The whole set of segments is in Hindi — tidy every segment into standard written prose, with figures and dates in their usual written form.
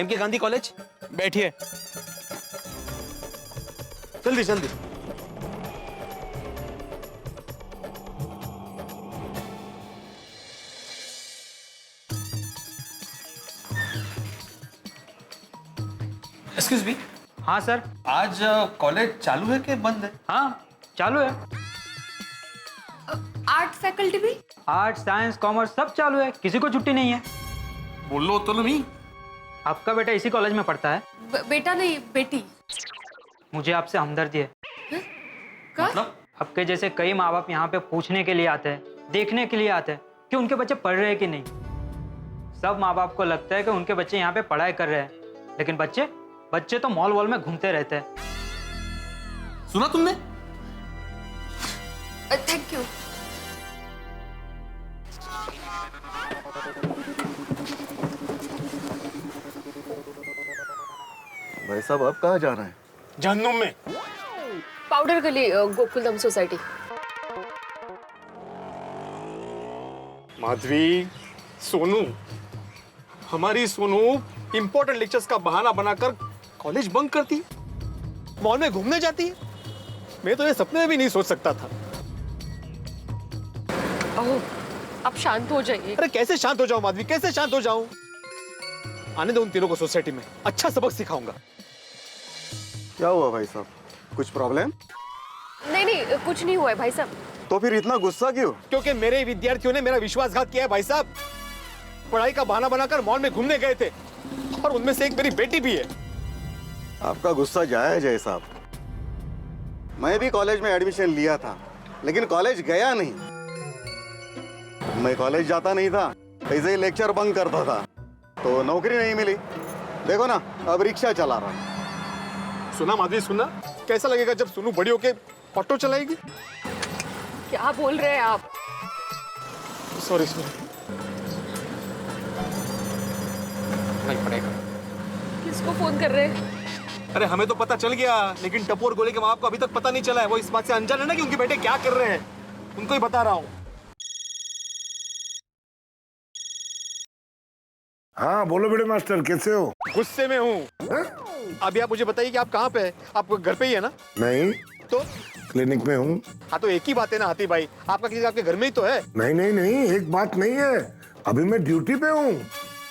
MK Gandhi college. बैठिए। जल्दी जल्दी। Excuse me. हाँ सर। आज कॉलेज चालू है कि बंद है? हाँ चालू है। आर्ट फैकल्टी भी? आर्ट साइंस कॉमर्स सब चालू है, किसी को छुट्टी नहीं है। बोलो तो नहीं। आपका बेटा इसी कॉलेज में पढ़ता है? बेटा नहीं, बेटी। मुझे आपसे हमदर्दी है। का? मतलब? आपके जैसे कई माँ बाप यहाँ पे पूछने के लिए आते हैं, देखने के लिए आते हैं कि उनके बच्चे पढ़ रहे हैं कि नहीं। सब माँ बाप को लगता है कि उनके बच्चे यहाँ पे पढ़ाई कर रहे हैं, लेकिन बच्चे तो मॉल वॉल में घूमते रहते हैं। सुना तुमने? Thank you. भाई साहब आप कहाँ जा रहे हैं? जहन्नुम में। पाउडर गली, गोकुलधाम सोसाइटी। माधवी, सोनू, हमारी सोनू इंपॉर्टेंट लेक्चर्स का बहाना बनाकर कॉलेज बंक करती है, मॉल में घूमने जाती है। मैं तो ये सपने में भी नहीं सोच सकता था। ओह, आप शांत हो जाइए। अरे कैसे शांत हो जाऊं माधवी, कैसे शांत हो जाऊं? आने दो उन तीनों को सोसाइटी में, अच्छा सबक सिखाऊंगा। क्या हुआ भाई साहब, कुछ प्रॉब्लम? नहीं, कुछ नहीं हुआ है भाई साहब। तो फिर इतना गुस्सा क्यों? क्योंकि मेरे विद्यार्थियों ने मेरा विश्वासघात किया है भाई साहब। पढ़ाई का बहाना बनाकर मॉल में घूमने गए थे, और उनमें से एक मेरी बेटी भी है। आपका गुस्सा जायज है साहब। मैं भी कॉलेज में एडमिशन लिया था, लेकिन कॉलेज गया नहीं। मैं कॉलेज जाता नहीं था, ऐसे ही लेक्चर बंक करता था, तो नौकरी नहीं मिली। देखो ना, अब रिक्शा चला रहा हूं। सुना माधवी, सुना? कैसा लगेगा जब सोनू बड़ी होके ऑटो चलाएगी? क्या बोल रहे हैं आप? सॉरी। नहीं पड़ेगा। किसको फोन कर रहे हैं? अरे हमें तो पता चल गया, लेकिन टप्पू और गोले के माँ बाप को अभी तक पता नहीं चला है। वो इस बात से अनजान है ना कि उनके बेटे क्या कर रहे हैं। उनको ही बता रहा हूँ। हाँ बोलो बड़े मास्टर, कैसे हो? गुस्से में हूँ। अभी आप मुझे बताइए कि आप कहाँ पे हैं? आप घर पे ही है ना? नहीं, तो क्लिनिक में हूँ। हाँ, तो एक ही बात है ना हाथी भाई, आपका किसी आपके घर में ही तो है। नहीं नहीं नहीं, एक बात नहीं है, अभी मैं ड्यूटी पे हूँ।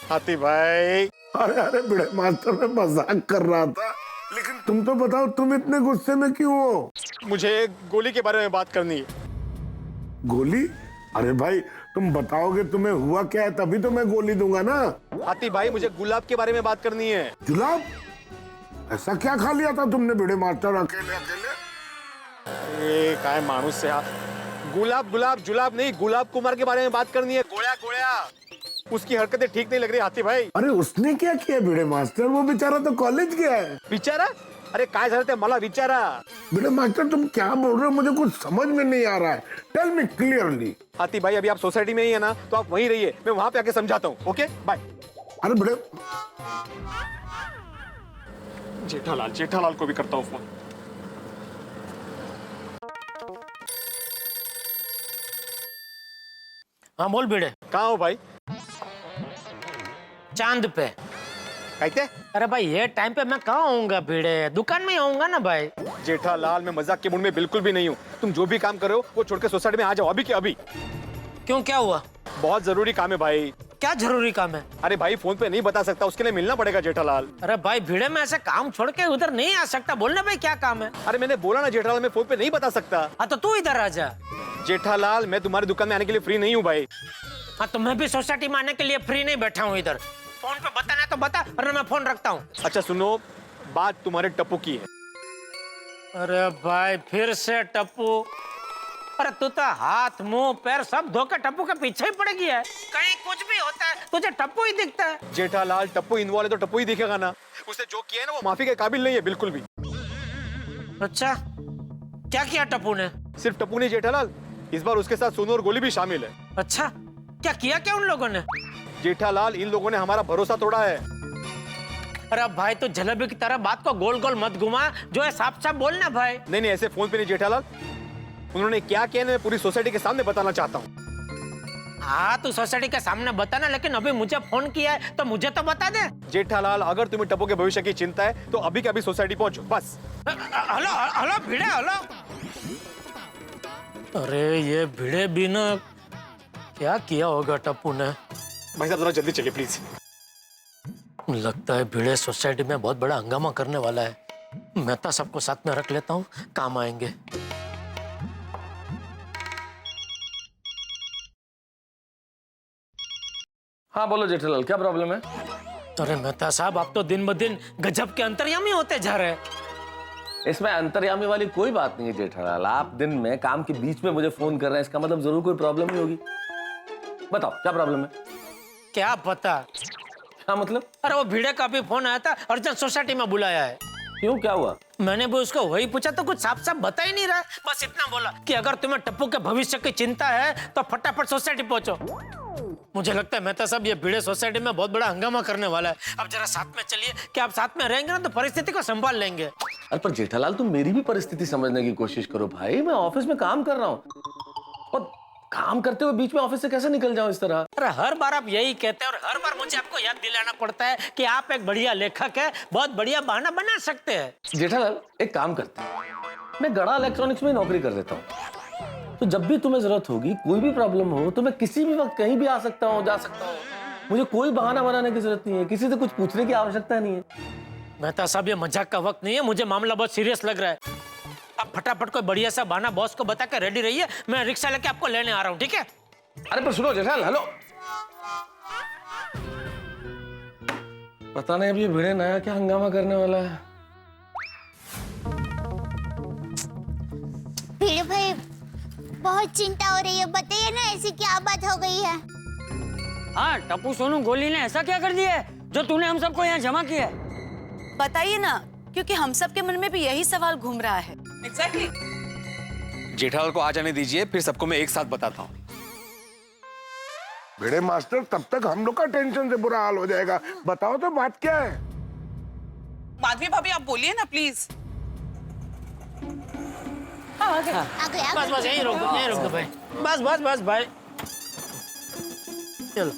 हाथी भाई, अरे अरे बड़े मास्टर, मैं मजाक कर रहा था, लेकिन तुम तो बताओ, तुम इतने गुस्से में क्यों हो? मुझे गोली के बारे में बात करनी है। गोली? अरे भाई तुम बताओगे तुम्हें हुआ क्या है, तभी तो मैं गोली दूंगा ना। हाथी भाई, मुझे गुलाब के बारे में बात करनी है। जुलाब? ऐसा क्या खा लिया था तुमने बड़े मास्टर अकेले अकेले? काय मानुस से आप। गुलाब जुलाब नहीं, गुलाब कुमार के बारे में बात करनी है। गोया गोया, उसकी हरकतें ठीक नहीं लग रही हाथी भाई। अरे उसने क्या किया बड़े मास्टर? वो बेचारा तो कॉलेज गया है। विचारा? अरे काय झालं ते मला विचारा। बड़े मास्टर तुम क्या बोल रहे हो, मुझे कुछ समझ में नहीं आ रहा है। Tell me clearly. हाथी भाई, अभी आप सोसाइटी में ही है ना, तो आप वहीं रहिए, मैं वहां पे आके समझाता हूँ। Okay bye. अरे बड़े, जेठालाल को भी करता हूँ फोन। हाँ बोल भिड़े। कहाँ हो भाई? चांद पे। कहते? अरे भाई ये टाइम पे मैं कहाँ होऊंगा भिड़े, दुकान में ही होऊंगा ना भाई। जेठालाल, मैं मजाक के मूड में बिल्कुल भी नहीं हूँ। तुम जो भी काम कर रहे हो वो छोड़ के सोसाइटी में आ जाओ, अभी के अभी। क्यों, क्या हुआ? बहुत जरूरी काम है भाई। क्या जरूरी काम है? अरे भाई फोन पे नहीं बता सकता, उसके लिए मिलना पड़ेगा जेठालाल। अरे भाई भिड़े, में ऐसे काम छोड़ के उधर नहीं आ सकता। बोलना भाई क्या काम है? अरे मैंने बोला ना जेठालाल, मैं फोन पे नहीं बता सकता। हाँ तो तू इधर आ जा। जेठालाल, मैं तुम्हारी दुकान में आने के लिए फ्री नहीं हूँ भाई। हाँ तो मैं भी सोसाइटी में आने के लिए फ्री नहीं बैठा हूँ इधर। फोन पे बताना तो बता, वरना मैं फोन रखता हूँ। अच्छा सुनो, बात तुम्हारे टप्पू की है। अरे भाई फिर से टप्पू? अरे तू तो हाथ मुंह पैर सब धोकर टप्पू के पीछे ही पड़ गया है। कहीं कुछ भी होता है तुझे टप्पू ही दिखता है। जेठालाल, टप्पू इन्वॉल्व है तो टप्पू ही दिखेगा ना। उसने जो किया है ना वो माफी के काबिल नहीं है बिल्कुल भी। अच्छा, क्या किया टप्पू ने? सिर्फ टप्पू नहीं जेठालाल, इस बार उसके साथ सोनू और गोली भी शामिल है। अच्छा, क्या किया क्या उन लोगों ने? जेठालाल, इन लोगों ने हमारा भरोसा तोड़ा है। अरे भाई तो जलेबी की तरह बात को गोल गोल मत घुमा, जो है साफ साफ बोलना भाई। नहीं नहीं, ऐसे फोन पे नहीं जेठालाल। उन्होंने क्या किया मैं पूरी सोसाइटी के सामने बताना चाहता हूँ। हाँ तू सोसाइटी के सामने बताना, लेकिन अभी मुझे फोन किया है तो मुझे तो बता दे। जेठालाल, अगर तुम्हें टप्पू के भविष्य की चिंता है तो अभी के अभी सोसाइटी पहुंचो, बस। हेलो हेलो भिड़े, हेलो। अरे ये भिड़े भी ना, क्या किया होगा टप्पू ने। भाई साहब थोड़ा जल्दी चलिए प्लीज। लगता है भिड़े सोसाइटी में बहुत बड़ा हंगामा करने वाला है। मेहता सबको साथ में रख लेता हूँ, काम आएंगे। हाँ बोलो जेठालाल, क्या प्रॉब्लम है? अरे मेहता साहब, आप तो दिन ब दिन गजब के अंतर्यामी होते जा रहे हैं। इसमें अंतर्यामी वाली कोई बात नहीं है जेठालाल। आप दिन में काम के बीच में मुझे फोन कर रहे हैं, इसका मतलब जरूर कोई प्रॉब्लम ही होगी। बताओ क्या प्रॉब्लम है? क्या पता। क्या मतलब? अरे वो भिड़े का भी फोन आया था, अर्जेंट सोसाइटी में बुलाया है। क्यों, क्या हुआ? मैंने भी उसको वही पूछा तो कुछ साफ साफ बता ही नहीं रहा। बस इतना बोला कि अगर तुम्हें टप्पू के भविष्य की चिंता है तो फटाफट सोसाइटी पहुंचो। मुझे लगता है मेहता साहब, ये भिड़े सोसाइटी में बहुत बड़ा हंगामा करने वाला है। अब जरा साथ में चलिए, कि आप साथ में रहेंगे ना तो परिस्थिति को संभाल लेंगे। अरे पर जेठालाल, तुम मेरी भी परिस्थिति समझने की कोशिश करो भाई। मैं ऑफिस में काम कर रहा हूँ और काम करते हुए बीच में ऑफिस से कैसे निकल जाऊं इस तरह? अरे हर बार आप यही कहते हैं और हर बार मुझे आपको याद दिलाना पड़ता है कि आप एक बढ़िया लेखक है, बहुत बढ़िया बहाना बना सकते हैं। जेठालाल एक काम करते हैं, मैं गड़ा इलेक्ट्रॉनिक्स में नौकरी कर देता हूँ, तो जब भी तुम्हें जरूरत होगी, कोई भी प्रॉब्लम हो, तो मैं किसी भी वक्त कहीं भी आ सकता हूँ, जा सकता हूँ। मुझे कोई बहाना बनाने की जरूरत नहीं है, किसी से कुछ पूछने की आवश्यकता नहीं है। मेहता साहब, ये मजाक का वक्त नहीं है, मुझे मामला बहुत सीरियस लग रहा है। आप फटाफट कोई बढ़िया सा बहाना बॉस को बता के रेडी रहिए, मैं रिक्शा लेके आपको लेने आ रहा हूँ, ठीक है? अरे पर सुनो जेठालाल, हेलो। पता नहीं अब ये भिड़े नया क्या हंगामा करने वाला है। भिड़े भाई, बहुत चिंता हो रही है, बताइए ना ऐसी क्या बात हो गई है? हाँ, टप्पू सोनू गोली ने ऐसा क्या कर दिया है जो तूने हम सबको यहाँ जमा किया है? बताइए ना, क्योंकि हम सब के मन में भी यही सवाल घूम रहा है। एग्जैक्टली। जेठालाल को आ जाने दीजिए, फिर सबको मैं एक साथ बताता हूँ। भिड़े मास्टर, तब तक हम लोग का टेंशन से बुरा हाल हो जाएगा। बताओ तो बात क्या है? माधवी भाभी, आप बोलिए ना प्लीज। आ गया। बस बस यहीं रोक दो भाई। बस बस बस भाई, चलो।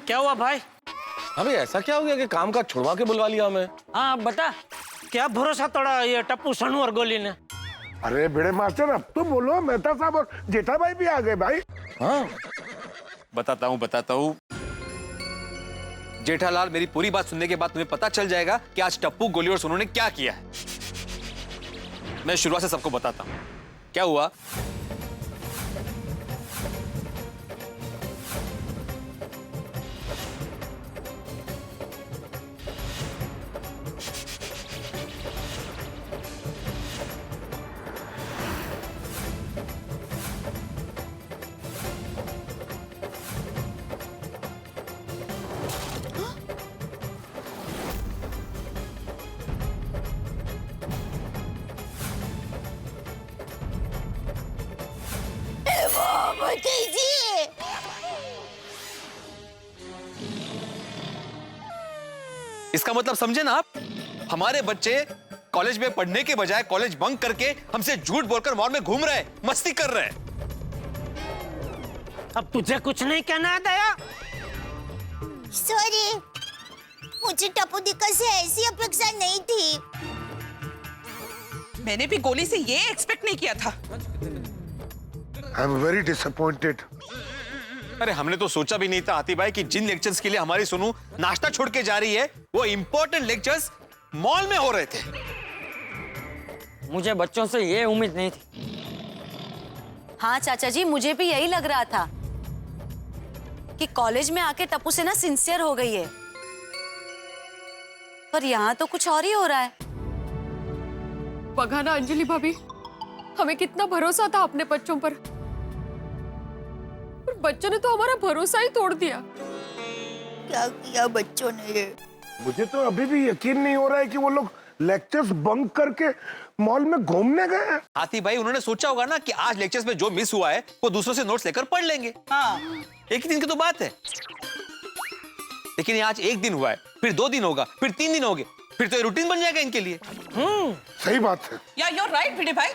क्या हुआ भाई? अबे ऐसा क्या हो गया कि काम का छुड़वा के बुलवा लिया हमें? हाँ बता, क्या भरोसा तोड़ा ये टप्पू सोनू और गोली ने? अरे भिड़े मास्टर, अब तो बोलो। मेहता साहब और जेठा भाई भी आ गए भाई। हाँ बताता हूँ। जेठालाल, मेरी पूरी बात सुनने के बाद तुम्हें पता चल जाएगा कि आज टप्पू, गोली और सोनू ने क्या किया है। मैं शुरुआत से सबको बताता हूँ क्या हुआ। बताइए। इसका मतलब समझे ना आप? हमारे बच्चे कॉलेज में पढ़ने के बजाय कॉलेज बंक करके हमसे झूठ बोलकर मॉल में घूम रहे हैं, मस्ती कर रहे हैं। अब तुझे कुछ नहीं कहना है दया? सॉरी, मुझे टप्पू दिक्कत से ऐसी अपेक्षा नहीं थी। मैंने भी गोली से ये एक्सपेक्ट नहीं किया था। I am very disappointed. अरे हमने तो सोचा भी नहीं था हाथी भाई कि जिन लेक्चर्स के लिए हमारी सोनू नाश्ता छोड़ के जा रही है, वो इंपॉर्टेंट लेक्चर्स मॉल में हो रहे थे। मुझे बच्चों से ये उम्मीद नहीं थी। हाँ चाचा जी, मुझे भी यही लग रहा था कि कॉलेज में आके टप्पू से ना सिंसियर हो गई है, पर यहाँ तो कुछ और ही हो रहा है। बघा ना अंजलि भाभी, हमें कितना भरोसा था अपने बच्चों पर, बच्चों ने तो हमारा भरोसा ही तोड़ दिया। क्या किया बच्चों ने? मुझे तो अभी भी यकीन नहीं हो रहा है कि वो लोग लेक्चर्स बंक करके मॉल में घूमने गए हैं। हाथी भाई, उन्होंने सोचा होगा ना कि आज लेक्चर्स में जो मिस हुआ है वो दूसरों से नोट्स लेकर पढ़ लेंगे। हाँ। एक ही दिन की तो बात है। लेकिन आज एक दिन हुआ है, फिर 2 दिन होगा, फिर 3 दिन होंगे, फिर तो ये रूटीन बन जाएगा इनके लिए। सही बात है। या you're right भिड़े भाई,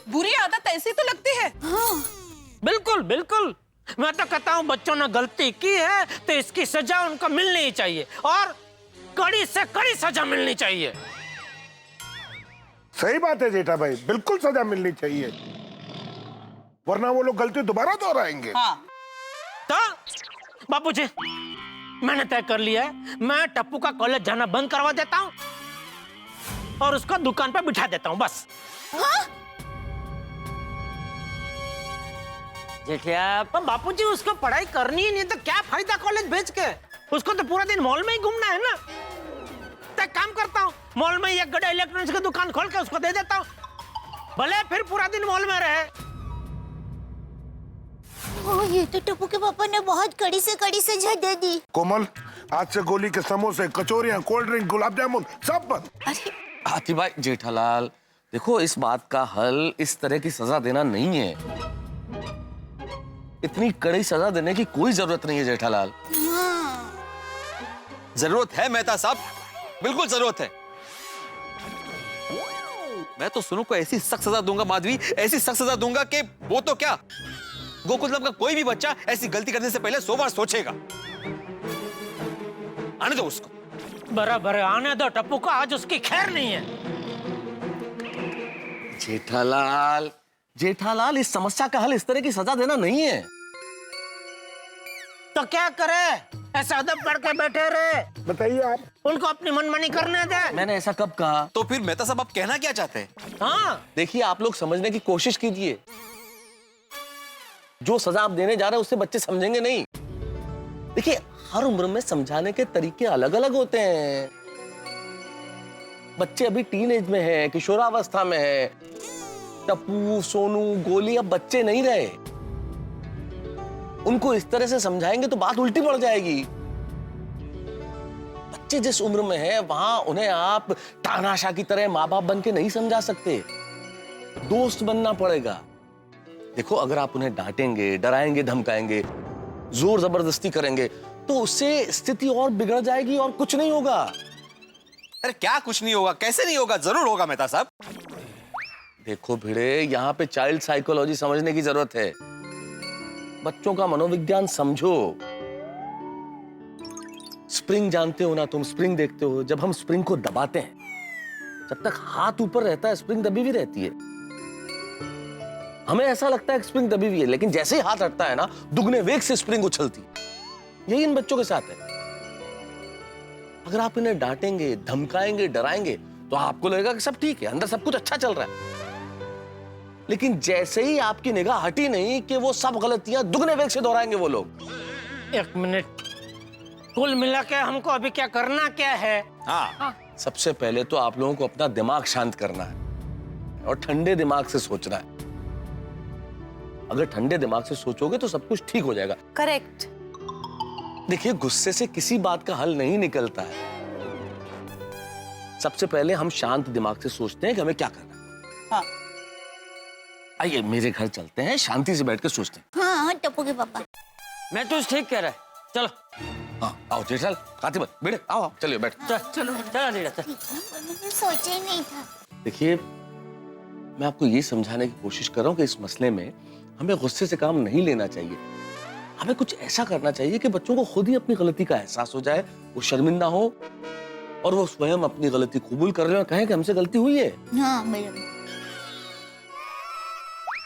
बुरी आदत ऐसी तो लगती है। बिल्कुल बिल्कुल, मैं तो कहता हूँ बच्चों ने गलती की है तो इसकी सजा उनको मिलनी ही चाहिए और कड़ी से कड़ी सजा मिलनी चाहिए। सही बात है जेठा भाई, बिल्कुल सजा मिलनी चाहिए, वरना वो लोग गलती दोबारा दोहराएंगे। तो बापूजी, मैंने तय कर लिया है, मैं टप्पू का कॉलेज जाना बंद करवा देता हूँ और उसको दुकान पर बिठा देता हूँ बस। जेठिया, पर बापूजी उसको पढ़ाई करनी ही नहीं तो क्या फायदा कॉलेज भेज के? उसको तो पूरा दिन मॉल में ही घूमना है ना। तो एक काम करता हूँ, मॉल में एक गड़ा इलेक्ट्रॉनिक्स की दुकान खोल के उसको दे देता हूँ, भले फिर पूरा दिन मॉल में रहे। ये तो टप्पू के पापा ने बहुत कड़ी से कड़ी सजा दे दी। कोमल, आज से गोली के समोसे, कचौरियां, कोल्ड ड्रिंक, गुलाब जामुन सब बंद। हाथी भाई, जेठालाल, देखो इस बात का हल इस तरह की सजा देना नहीं है। इतनी कड़ी सजा देने की कोई जरूरत नहीं है जेठालाल। जरूरत है मेहता साहब, बिल्कुल जरूरत है। मैं तो सोनू को ऐसी सख्त सजा दूंगा माधवी, ऐसी सख्त सजा दूंगा कि वो तो क्या, गोकुलम का कोई भी बच्चा ऐसी गलती करने से पहले 100 बार सोचेगा। आने दो उसको। बराबर है, आने दो टप्पू को, आज उसकी खैर नहीं है। जेठालाल, जेठालाल, इस समस्या का हल इस तरह की सजा देना नहीं है। तो क्या करे? ऐसा अदब पढ़ के बैठे रहे? बताइए आप। उनको अपनी मनमानी करने दे। मैंने ऐसा कब कहा? तो फिर मेहता साहब आप कहना क्या चाहते हैं? हाँ, देखिए, आप लोग समझने की कोशिश कीजिए। जो सजा आप देने जा रहे हैं उससे बच्चे समझेंगे नहीं। देखिए, हर उम्र में समझाने के तरीके अलग अलग होते हैं। बच्चे अभी टीनेज में है, किशोरावस्था में है। टप्पू, सोनू, गोली अब बच्चे नहीं रहे। उनको इस तरह से समझाएंगे तो बात उल्टी पड़ जाएगी। बच्चे जिस उम्र में है वहां उन्हें आप तानाशाह की तरह माँ बाप बन के नहीं समझा सकते, दोस्त बनना पड़ेगा। देखो, अगर आप उन्हें डांटेंगे, डराएंगे, धमकाएंगे, जोर जबरदस्ती करेंगे तो उससे स्थिति और बिगड़ जाएगी और कुछ नहीं होगा। अरे क्या कुछ नहीं होगा? कैसे नहीं होगा? जरूर होगा मेहता साहब। देखो भिड़े, यहाँ पे चाइल्ड साइकोलॉजी समझने की जरूरत है। बच्चों का मनोविज्ञान समझो। स्प्रिंग जानते हो ना तुम? स्प्रिंग देखते हो? जब हम स्प्रिंग को दबाते हैं, जब तक हाथ ऊपर रहता है स्प्रिंग दबी हुई रहती है। हमें ऐसा लगता है कि स्प्रिंग दबी हुई है, लेकिन जैसे ही हाथ हटता है ना, दुगने वेग से स्प्रिंग उछलती है। यही इन बच्चों के साथ है। अगर आप इन्हें डांटेंगे, धमकाएंगे, डराएंगे तो आपको लगेगा कि सब ठीक है, अंदर सब कुछ अच्छा चल रहा है। लेकिन जैसे ही आपकी निगाह हटी नहीं कि वो सब गलतियां दुगने वेग से दोहराएंगे वो लोग। एक मिनट, कुल मिला के हमको अभी क्या करना क्या है? हाँ, सबसे पहले तो आप लोगों को अपना दिमाग शांत करना है और ठंडे दिमाग से सोचना है। अगर ठंडे दिमाग से सोचोगे तो सब कुछ ठीक हो जाएगा। करेक्ट। देखिए, गुस्से से किसी बात का हल नहीं निकलता है। सबसे पहले हम शांत दिमाग से सोचते हैं कि हमें क्या करना है। हाँ। आइए मेरे घर चलते हैं, शांति से बैठ के सोचते हैं। हाँ टप्पू के पापा। मैं तो ठीक कह रहा है, चलो। हाँ, आओ जेठल, खातिब, बेटे आओ, चलिए बैठ। चलो नीरा, चल। मैंने सोचा ही नहीं था। देखिए, मैं आपको ये समझाने की कोशिश कर रहा हूँ कि इस मसले में हमें गुस्से से काम नहीं लेना चाहिए। हमें कुछ ऐसा करना चाहिए कि बच्चों को खुद ही अपनी गलती का एहसास हो जाए, वो शर्मिंदा हो और वो स्वयं अपनी गलती कबूल कर रहे हो, कहें कि हमसे गलती हुई है। हाँ मैडम।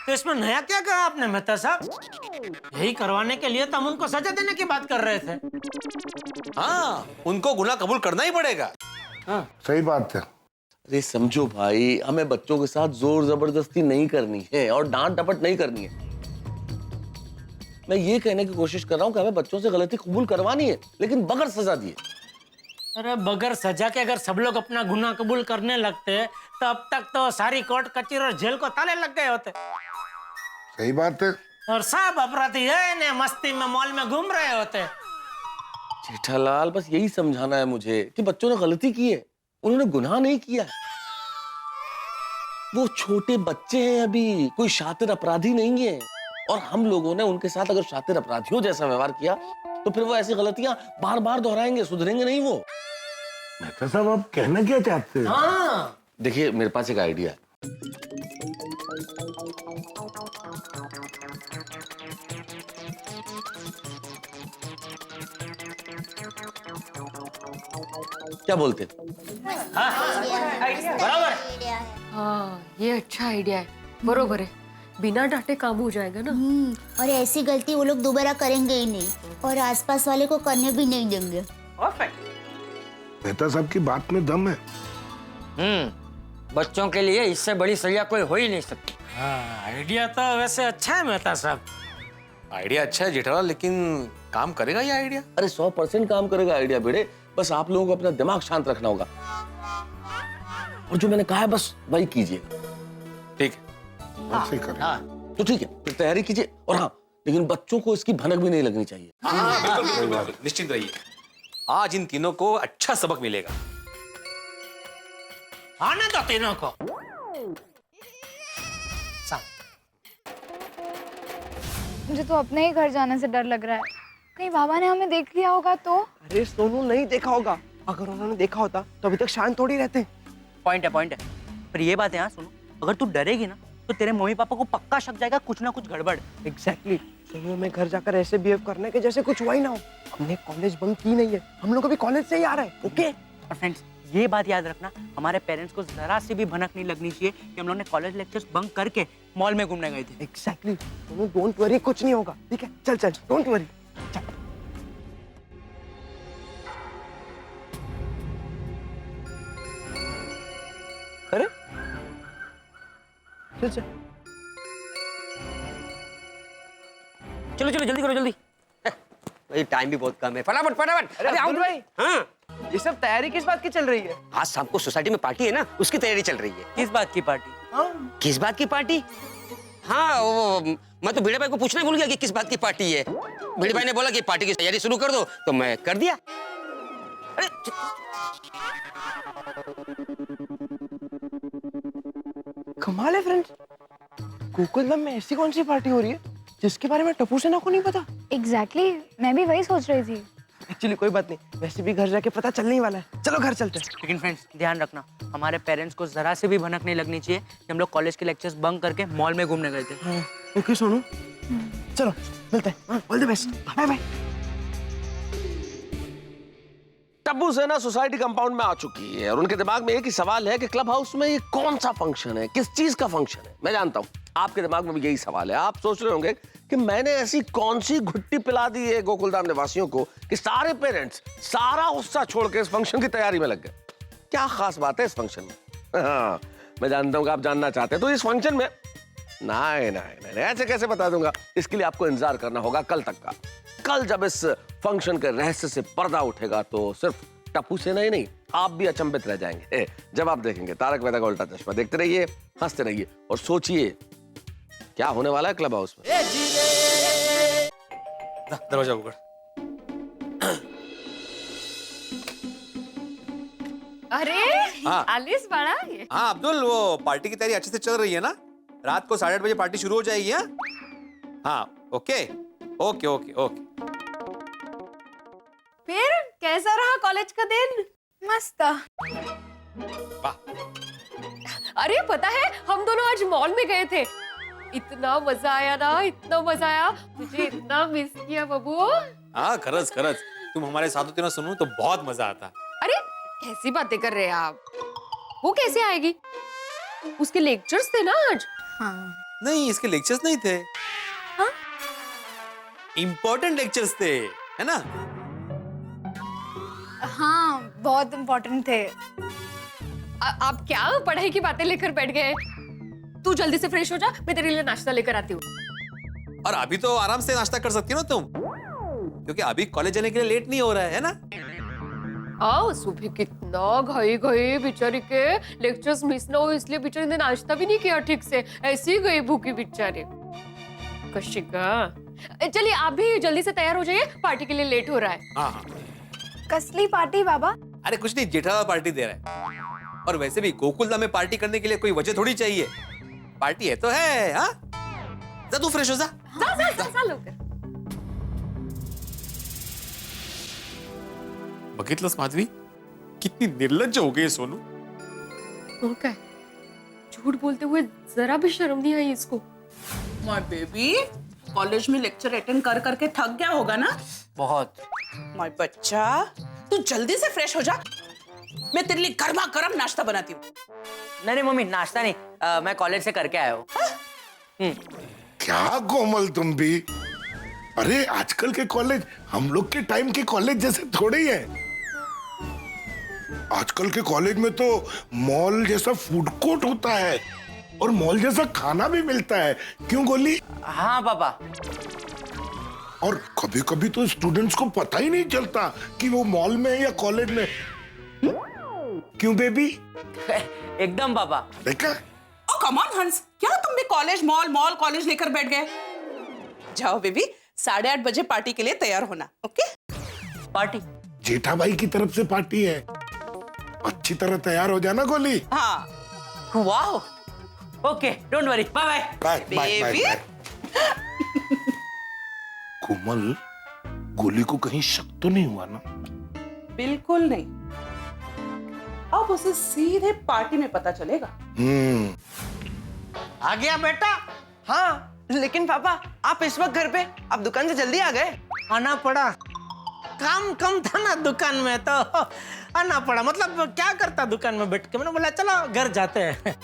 तो इसमें नया क्या कहा आपने मेहता साहब? यही करवाने के लिए तो हम उनको सजा देने की बात कर रहे थे। हाँ, उनको गुनाह कबूल करना ही पड़ेगा। हाँ। सही बात है। अरे समझो भाई, हमें बच्चों के साथ जोर जबरदस्ती नहीं करनी है और डांट डपट नहीं करनी है। मैं ये कहने की कोशिश कर रहा हूँ कि हमें बच्चों से गलती कबूल करवानी है, लेकिन बगैर सजा दिए। अरे बगैर सजा के अगर सब लोग अपना गुनाह कबूल करने लगते तो अब तक तो सारी कोर्ट कचहरी और जेल को ताले लग गए होते। सही बात है। और सब अपराधी है मस्ती में मॉल में घूम रहे होते। जेठालाल, बस यही समझाना है मुझे कि बच्चों ने गलती की है, उन्होंने गुनाह नहीं किया है। वो छोटे बच्चे हैं अभी, कोई शातिर अपराधी नहीं है। और हम लोगों ने उनके साथ अगर शातिर अपराधियों जैसा व्यवहार किया तो फिर वो ऐसी गलतियां बार बार दोहराएंगे, सुधरेंगे नहीं वो। मेहता साहब, आप कहना क्या चाहते हैं? हाँ। देखिए, मेरे पास एक आइडिया है। क्या बोलते हैं? बराबर हाँ ये अच्छा आइडिया है, बरोबर है, बिना डांटे काम हो जाएगा ना। और ऐसी गलती वो लोग दोबारा करेंगे ही नहीं और आसपास वाले को करने भी नहीं देंगे। मेहता साहब की बात में दम है। बच्चों के लिए इससे बड़ी सजा कोई हो ही नहीं सकती। हाँ, आइडिया तो वैसे अच्छा है मेहता साहब। आइडिया अच्छा है जेठालाल, लेकिन काम करेगा ये आइडिया? अरे 100% काम करेगा आइडिया बेटे, बस आप लोगों को अपना दिमाग शांत रखना होगा और जो मैंने कहा है बस वही कीजिए। ठीक है, ऐसे ही करें। तो ठीक है, फिर तैयारी कीजिए। और हाँ, लेकिन बच्चों को इसकी भनक भी नहीं लगनी चाहिए। बिल्कुल, निश्चिंत रहिए, आज इन तीनों को अच्छा सबक मिलेगा। आने दो तीनों को। मुझे तो अपने ही घर जाने से डर लग रहा है, कहीं बाबा ने हमें देख लिया होगा तो। अरे सोनू नहीं देखा होगा, अगर उन्होंने देखा होता तो अभी तक शांत थोड़ी रहते। पॉइंट है। पर ये बात है हाँ सुनो, अगर तू डरेगी ना तो तेरे मम्मी पापा को पक्का शक जाएगा कुछ ना कुछ गड़बड़। एग्जैक्टली। सोनू में घर जाकर ऐसे बिहेव करने के जैसे कुछ हुआ ही ना हो। हमने कॉलेज बंक की नहीं है, हम लोग अभी कॉलेज से ही आ रहे हैं। ओके और फ्रेंड्स ये बात याद रखना, हमारे पेरेंट्स को जरा सी भी भनक नहीं लगनी चाहिए कि हम लोग ने कॉलेज लेक्चर्स बंक करके मॉल में घूमने गए थे। एग्जैक्टली। सोनू डोंट वरी, कुछ नहीं होगा, ठीक है? चल चल, डोंट वरी। अरे चल चल चलो चलो जल्दी करो जल्दी। भाई टाइम भी बहुत कम है, फटाफट फटाफट। अरे अब्दुल भाई, हाँ, ये सब तैयारी किस बात की चल रही है? आज शाम को सोसाइटी में पार्टी है ना, उसकी तैयारी चल रही है। किस बात की पार्टी? किस बात की पार्टी? हाँ वो मैं तो भिड़े भाई को पूछना भूल गया कि किस बात की पार्टी है। भिड़े भाई ने बोला कि पार्टी की तैयारी शुरू कर दो, तो मैं कर दिया। अरे कमाल है फ्रेंड्स, गोकुलधाम में ऐसी कौन सी पार्टी हो रही है जिसके बारे में टप्पू सेना को नहीं पता? एग्जैक्टली, मैं भी वही सोच रही थी। एक्चुअली कोई बात नहीं, वैसे भी घर जाके पता चलने ही वाला है। चलो घर चलते हैं। लेकिन फ्रेंड्स ध्यान रखना, हमारे पेरेंट्स को जरा से भी भनक नहीं लगनी चाहिए कि हम लोग कॉलेज के लेक्चर्स बंक करके मॉल में घूमने गए थे। ओके सोनू, चलो मिलते हैं। All the best, bye bye. Tappu Sena society compound में आ चुकी है और उनके दिमाग में एक ही सवाल है कि क्लब हाउस में ये कौन सा फंक्शन है, किस चीज का फंक्शन है। मैं जानता हूँ आपके दिमाग में भी यही सवाल है। आप सोच रहे होंगे कि मैंने ऐसी कौन सी घुट्टी पिला दी है गोकुलधाम निवासियों को कि सारे पेरेंट्स सारा उत्साह छोड़ के इस फंक्शन की तैयारी में लग गए। क्या खास बात है इस फंक्शन में? हाँ, मैं जानता हूँ कि आप जानना चाहते हैं। तो इस फंक्शन में नहीं नहीं नहीं, ऐसे कैसे बता दूंगा। इसके लिए आपको इंतजार करना होगा कल तक का। कल जब इस फंक्शन के रहस्य से पर्दा उठेगा तो सिर्फ टप्पू सेना ही नहीं, आप भी अचंभित रह जाएंगे जब आप देखेंगे तारक मेहता का उल्टा चश्मा। देखते रहिए, हंसते रहिए और सोचिए क्या होने वाला है क्लब हाउस में। दरवाजा ऊपर। अरे हाँ। आलिस बड़ा ये। हाँ अब्दुल, वो पार्टी की तैयारी अच्छे से चल रही है ना? रात को 8:30 बजे पार्टी शुरू हो जाएगी। हाँ हाँ, ओके ओके ओके ओके। फिर कैसा रहा कॉलेज का दिन? मस्त। अरे पता है हम दोनों आज मॉल में गए थे, इतना मजा आया ना, इतना मजा आया, मुझे इतना मिस किया बबू। हाँ खरच खरच, तुम हमारे साथ होती ना सुनू तो बहुत मजा आता। अरे कैसी बातें कर रहे हैं आप, वो कैसे आएगी? उसके लेक्चर्स थे ना आज। हाँ। नहीं, इसके लेक्चर्स नहीं थे। हाँ? इम्पोर्टेंट लेक्चर्स थे, है ना? हाँ बहुत इम्पोर्टेंट थे। आप क्या पढ़ाई की बातें लेकर बैठ गए? तू जल्दी से फ्रेश हो जा, मैं तेरे लिए नाश्ता लेकर आती हूँ। और अभी तो आराम से नाश्ता कर सकती हो ना तुम, क्योंकि अभी कॉलेज जाने के लिए लेट नहीं हो रहा है ना? आओ, सुबह कितना घाई गई बेचारी के, लेक्चर्स मिस ना हो इसलिए बेचारी ने नाश्ता भी नहीं किया ठीक से, ऐसी ही गई भूखी बेचारी। कशिका, चलिए आप भी जल्दी से तैयार हो जाइए, पार्टी के लिए लेट हो रहा है। हाँ हाँ। कसली पार्टी बाबा? अरे कुछ नहीं, जेठालाल पार्टी दे रहा है। और वैसे भी गोकुलधाम में पार्टी करने के लिए कोई वजह थोड़ी चाहिए, पार्टी है तो है। हाँ जा, तू फ्रेश हो जा। जा लवकर। बघितलंस माधवी, कितनी निर्लज्ज हो गई सोनू। हो काय? झूठ बोलते हुए जरा भी शर्म नहीं आई इसको। माय बेबी, कॉलेज में लेक्चर अटेंड कर करके थक गया होगा ना? बहुत। माय बच्चा, तू जल्दी से फ्रेश हो जा, मैं तेरे लिए गर्मा गर्म नाश्ता बनाती हूँ। नहीं मम्मी, नाश्ता नहीं, मैं कॉलेज से करके आया हूँ। क्या कोमल तुम भी, अरे आजकल के कॉलेज हम लोग के टाइम के कॉलेज जैसे थोड़े ही है। आजकल के कॉलेज में तो मॉल जैसा फूड कोर्ट होता है और मॉल जैसा खाना भी मिलता है, क्यों गोली? हाँ पापा। और कभी कभी तो स्टूडेंट्स को पता ही नहीं चलता कि वो मॉल में है या कॉलेज में। क्यों बेबी? एकदम पापा। देखा? ओ कम ऑन हंस, क्या तुम भी कॉलेज मॉल मॉल कॉलेज लेकर बैठ गए? जाओ बेबी, 8:30 बजे पार्टी के लिए तैयार होना, ओके? पार्टी? जेठा भाई की तरफ से पार्टी है, अच्छी तरह तैयार हो जाना गोली। हाँ। वाह, okay, don't worry, bye bye. Bye bye baby. Bye. Komal, Goli को कहीं शक तो नहीं हुआ ना? बिल्कुल नहीं, अब उसे सीधे पार्टी में पता चलेगा। आ गया बेटा। हाँ, लेकिन पापा आप इस वक्त घर पे, आप दुकान से जल्दी आ गए? आना पड़ा, काम कम था ना दुकान में तो आना पड़ा। मतलब क्या करता दुकान में बैठ के, मैंने बोला चलो घर जाते हैं।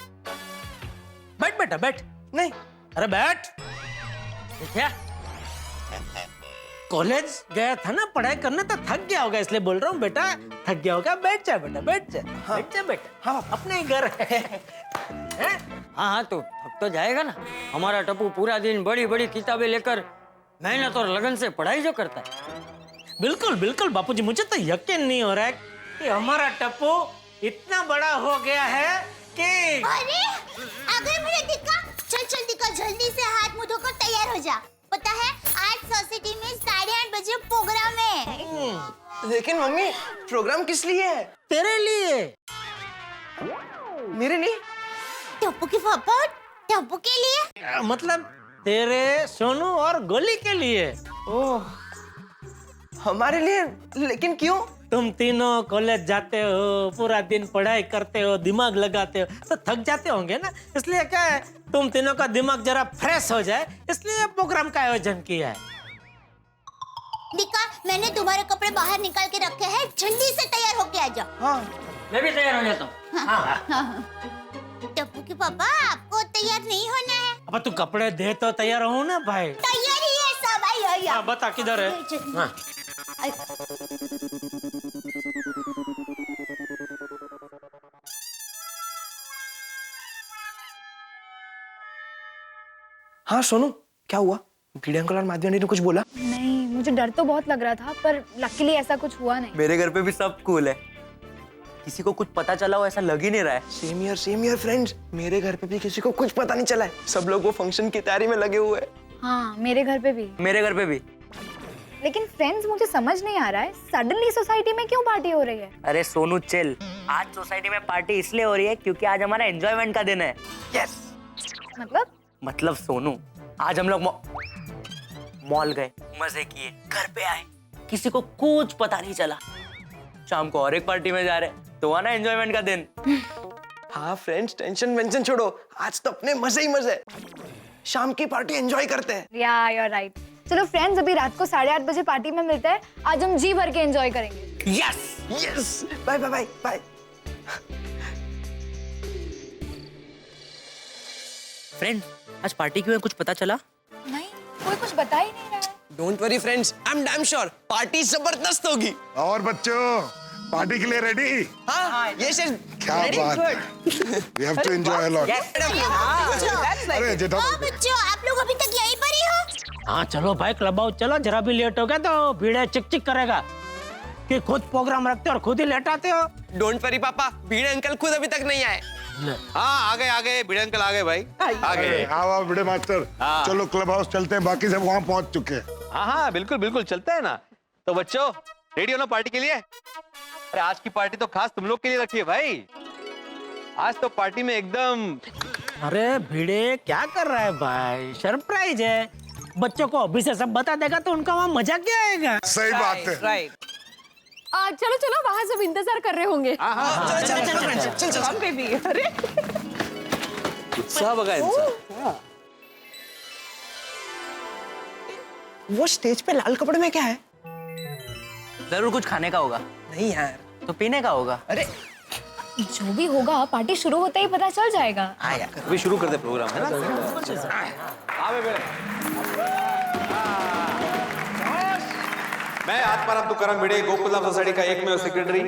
बैठ बेटा बैठ। नहीं। अरे बैठ। क्या कॉलेज गया था ना पढ़ाई करने, तो थक गया होगा इसलिए बोल रहा हूँ बेटा, थक गया होगा, बैठ जा बेटा, बैठ जा। हाँ। बैठ जा बेटा। हाँ, अपने ही घर है। हाँ तो थक तो जाएगा ना। हमारा टप्पू पूरा दिन बड़ी बड़ी किताबें लेकर मेहनत और लगन से पढ़ाई जो करता है। बिल्कुल बिल्कुल बापूजी, मुझे तो यकीन नहीं हो रहा है कि हमारा टप्पू इतना बड़ा हो गया है कि। अरे अगर मुझे दिखा, चल चल दिखा, जल्दी से हाथ मुंह धोकर तैयार हो जा। पता है आज सोसाइटी में 8:30 बजे प्रोग्राम है। लेकिन मम्मी, प्रोग्राम किस लिए है? तेरे लिए। मेरे लिए? टप्पू के पापा, टप्पू के लिए? मतलब तेरे, सोनू और गोली के लिए। ओह, हमारे लिए? लेकिन क्यों? तुम तीनों कॉलेज जाते हो, पूरा दिन पढ़ाई करते हो, दिमाग लगाते हो, तो थक जाते होंगे ना, इसलिए क्या है तुम तीनों का दिमाग जरा फ्रेश हो जाए, इसलिए प्रोग्राम का आयोजन किया है। दिखा, मैंने तुम्हारे कपड़े बाहर निकाल के रखे हैं, जल्दी से तैयार होके आ जाओ। हाँ, मैं भी तैयार हो जाता हूँ। हाँ। टप्पू के पापा, आपको तैयार नहीं होना है। अब तू कपड़े दे तो तैयार हो ना भाई। तैयार ही है सब। आई हाँ, बता किधर है? हाँ। हाँ सोनू, क्या हुआ? भिड़े अंकल और माधवी आंटी ने कुछ बोला? नहीं, मुझे डर तो बहुत लग रहा था, पर लकीली ऐसा कुछ हुआ नहीं। मेरे घर पे भी सब कूल है, किसी को कुछ पता चला हो ऐसा लग ही नहीं रहा है। सेम ईयर फ्रेंड्स, मेरे घर पे भी किसी को कुछ पता नहीं चला है, सब लोग वो फंक्शन की तैयारी में लगे हुए हैं। हाँ, मेरे घर पे भी। मेरे घर पे भी। लेकिन फ्रेंड्स, मुझे समझ नहीं आ रहा है, सडनली सोसाइटी में क्यों पार्टी हो रही है? अरे सोनू चिल, आज सोसाइटी में पार्टी इसलिए हो रही है क्योंकि आज हमारा एंजॉयमेंट का दिन है। यस। मतलब सोनू, आज हम लोग मॉल गए, मजे किए, घर पे आए, किसी को कुछ पता नहीं चला। शाम को और एक पार्टी में जा रहे, तो आना एंजॉयमेंट का दिन। हाँ फ्रेंड्स, टेंशन वेंशन छोड़ो, आज तो अपने मजे ही मजे। शाम की पार्टी एंजॉय करते हैं। या यू आर राइट। चलो फ्रेंड्स, अभी रात को 8:30 बजे पार्टी में मिलते हैं। आज हम जी भर के एंजॉय करेंगे। Yes yes, bye bye bye bye. Friend, आज पार्टी क्यों है, कुछ पता चला? नहीं, कोई कुछ बता ही नहीं रहा है। Don't worry friends, I am damn sure party जबरदस्त होगी। और बच्चों, पार्टी के लिए रेडी? हाँ, ये सर क्या बात है। We have to enjoy a lot. अरे जेठा, बच्चों, आप लोग अभी तक यहीं पर ही हो? हाँ चलो भाई, क्लब हाउस चलो, जरा भी लेट हो गया तो भीड़े चिक चिक करेगा कि खुद प्रोग्राम रखते हो और खुद ही लेट आते हो। डोंट वरी पापा, भीड़े अंकल खुद अभी तक नहीं आए। हाँ आ गए भिड़े अंकल, आ गए भाई, आ गए। आओ भिड़े मास्टर, चलो क्लब हाउस चलते हैं, बाकी सब वहाँ पहुँच चुके हैं। हाँ हाँ बिल्कुल बिल्कुल, चलता है ना। तो बच्चों, रेडी हो ना पार्टी के लिए? अरे आज की पार्टी तो खास तुम लोग के लिए रखी है भाई। आज तो पार्टी में एकदम। अरे भिड़े क्या कर रहा है भाई, सरप्राइज है। बच्चों को अभी से सब बता देगा तो उनका वहाँ मजा क्या आएगा। सही बात है। राइट। चलो चलो, वहां सब इंतजार कर रहे होंगे। चलो बेबी। अरे सब का इंसान। वो स्टेज पे लाल कपड़े में क्या है? जरूर कुछ खाने का होगा। नहीं यार, तो पीने का होगा। अरे जो भी होगा पार्टी शुरू होते ही पता चल जाएगा। अभी शुरू कर दे प्रोग्राम, है ना? मैं आत्माराम तुकाराम भिड़े गोकुलधाम सोसाइटी का एकमेव सेक्रेटरी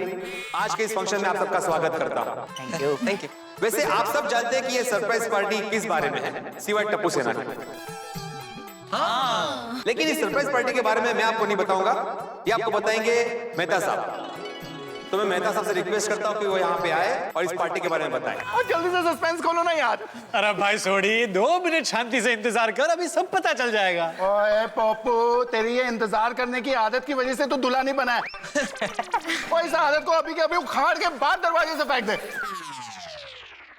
आज के इस फंक्शन में आप सबका स्वागत करता हूँ। Thank you, thank you. वैसे आप सब जानते हैं कि ये सरप्राइज पार्टी किस बारे में है, सिवाय टप्पू सेना के। हाँ। लेकिन इस सरप्राइज पार्टी के बारे में मैं आपको नहीं बताऊंगा, ये आपको बताएंगे मेहता साहब। तो मैं मेहता साहब से रिक्वेस्ट करता हूँ कि वो यहाँ पे आए और इस पार्टी के बारे में बताएं। और जल्दी से सस्पेंस खोलो ना यार। अरे भाई सोड़ी, 2 मिनट शांति से इंतजार कर, अभी सब पता चल जाएगा। ओए पप्पू, तेरी ये इंतजार करने की आदत की वजह से तो दूल्हा नहीं बना है। और इस आदत को अभी के अभी उखाड़ के बाद दरवाजे से फेंक दे।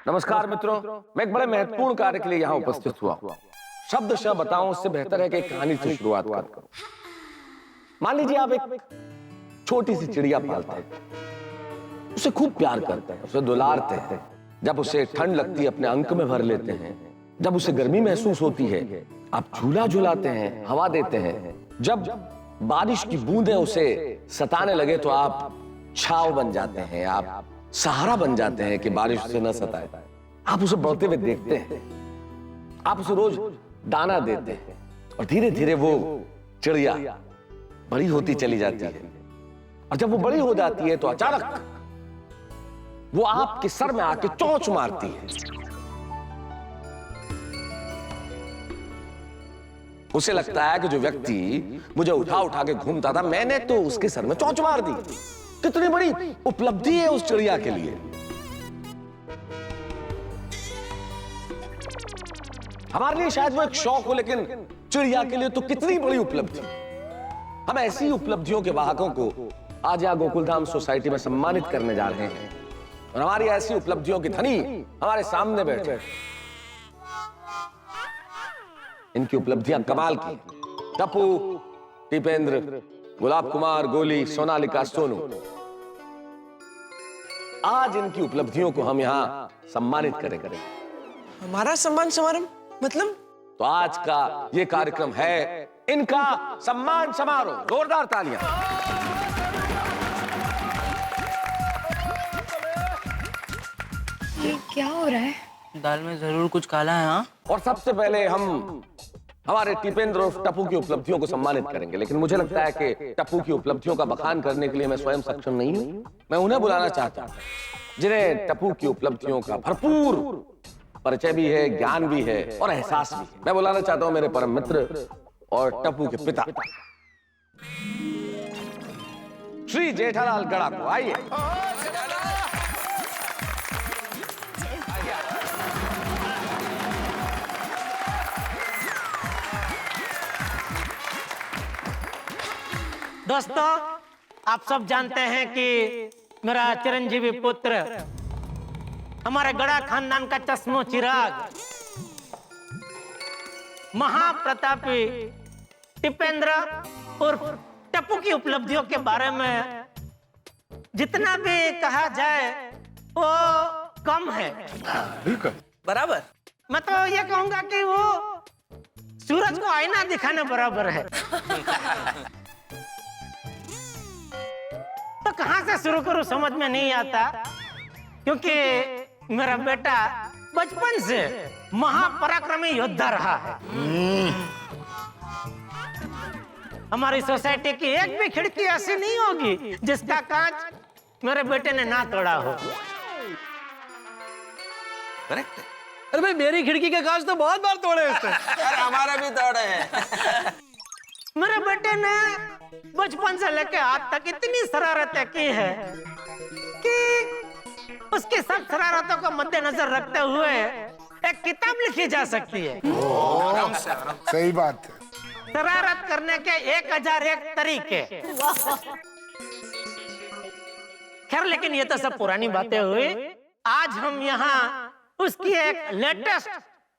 नमस्कार मित्रों, मैं एक बड़े महत्वपूर्ण कार्य के लिए यहाँ उपस्थित हुआ। शब्दशः बताऊं उससे बेहतर है कि एक कहानी से शुरुआत करूं। मान लीजिए आप एक छोटी सी चिड़िया पालते हैं, उसे खूब प्यार करते हैं, उसे दुलारते हैं। जब उसे ठंड लगती है अपने अंक में भर लेते हैं, जब उसे गर्मी महसूस होती है आप झूला झुलाते हैं, हवा देते हैं। जब बारिश की बूंदें उसे सताने लगे तो आप छाव बन जाते हैं, आप सहारा बन जाते हैं कि बारिश उसे न सताए। आप उसे बढ़ते हुए देखते हैं, आप उसे रोज दाना देते हैं और धीरे धीरे वो चिड़िया बड़ी होती चली जाती है। और जब वो बड़ी हो जाती है तो अचानक वो आपके सर में आके चोंच मारती है। उसे लगता है कि जो व्यक्ति मुझे उठा उठा के घूमता था, मैंने तो उसके सर में चोंच मार दी। कितनी बड़ी उपलब्धि है उस चिड़िया के लिए। हमारे लिए शायद वो एक शौक हो, लेकिन चिड़िया के लिए तो कितनी बड़ी उपलब्धि। हम ऐसी उपलब्धियों के वाहकों को आज यहाँ गोकुलधाम सोसाइटी में सम्मानित करने जा रहे हैं और हमारी ऐसी उपलब्धियों की धनी हमारे सामने बैठे। इनकी उपलब्धियां कमाल की। टप्पू, टिपेंद्र, गुलाब कुमार, गोली, सोनालिका, सोनू, आज इनकी उपलब्धियों को हम यहाँ सम्मानित करेंगे। हमारा सम्मान समारोह मतलब? तो आज का ये कार्यक्रम है इनका सम्मान समारोह। जोरदार तालियां। ये क्या हो रहा है? दाल में जरूर कुछ काला है। हाँ, और सबसे पहले हम हमारे टिपेंद्र और टप्पू की उपलब्धियों को सम्मानित करेंगे, लेकिन मुझे लगता है कि टप्पू की उपलब्धियों का बखान करने के लिए मैं स्वयं सक्षम नहीं हूं। मैं उन्हें बुलाना चाहता हूं जिन्हें टप्पू की उपलब्धियों का भरपूर परिचय भी है, ज्ञान भी है और एहसास भी है। मैं बुलाना चाहता हूं मेरे परम मित्र और टप्पू के पिता श्री जेठालाल गड़ा को। आइए। दोस्तों, आप सब जानते हैं कि मेरा चिरंजीवी पुत्र, हमारे गड़ा खानदान का चश्मो चिराग, महाप्रतापी टिपेंद्र और टप्पू की उपलब्धियों के बारे में जितना भी कहा जाए वो कम है। बराबर। मैं तो ये कहूंगा कि वो सूरज को आईना दिखाने बराबर है। तो कहां से शुरू करूं समझ में नहीं आता, क्योंकि मेरा बेटा बचपन से महापराक्रमी योद्धा रहा है। हमारी सोसाइटी की एक भी खिड़की ऐसी नहीं होगी जिसका कांच मेरे बेटे ने ना तोड़ा हो। करेक्ट। अरे भाई, मेरी खिड़की के कांच तो बहुत बार तोड़े उसने। हमारा भी तोड़े हैं। मेरे बेटे ने बचपन से लेकर आज तक इतनी शरारतें की है कि उसकी सब शरारतों को मद्देनजर रखते हुए एक किताब लिखी जा सकती है। सही बात है। शरारत करने के 1001 तरीके। खैर, लेकिन ये तो सब पुरानी बातें हुई। आज हम यहाँ उसकी एक लेटेस्ट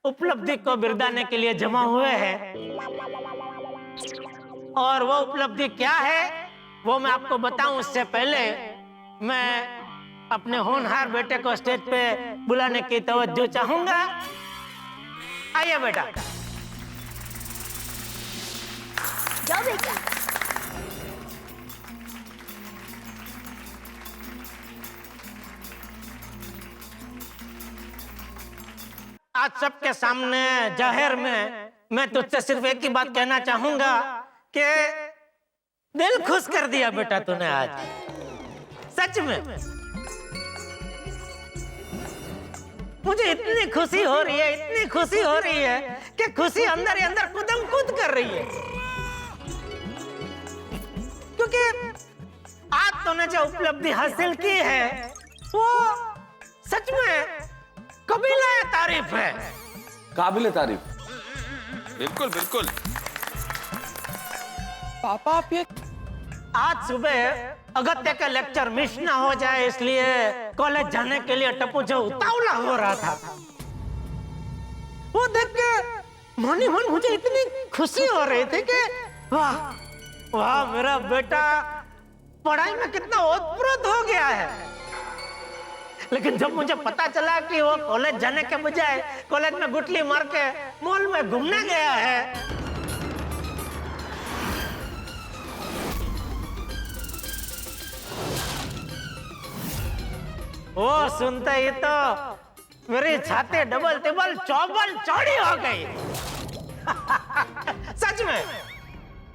उपलब्धि को बिरदाने के लिए जमा हुए हैं, और वो उपलब्धि क्या है वो मैं आपको बताऊं उससे पहले मैं अपने होनहार बेटे को स्टेज पे बुलाने की तवज्जो चाहूंगा। आइए बेटा। जाओ बेटा। आज सबके सामने जाहिर में मैं तुझसे सिर्फ एक ही बात कहना चाहूंगा कि दिल खुश कर दिया बेटा तूने आज, सच में। मुझे इतनी खुशी हो रही है, इतनी खुशी हो रही है कि खुशी अंदर ही अंदर कूदम कूद कर रही है, क्योंकि आज तूने जो उपलब्धि हासिल की है वो सच में कबीला तारीफ है, काबिल तारीफ। बिल्कुल बिल्कुल। पापा आप ये आज सुबह अगत्य का लेक्चर मिस ना हो जाए इसलिए कॉलेज जाने के लिए टप्पू जो उतावला हो रहा था, वो देख के मन ही मन मुझे इतनी खुशी हो रही थी कि वाह वाह मेरा बेटा पढ़ाई में कितना ओतप्रोत हो गया है। लेकिन जब मुझे पता चला कि वो कॉलेज जाने के बजाय कॉलेज में गुटली मार के मॉल में घूमने गया है, वो सुनते ही तो मेरी छाती डबल टिबल चौबल चौड़ी हो गई। सच में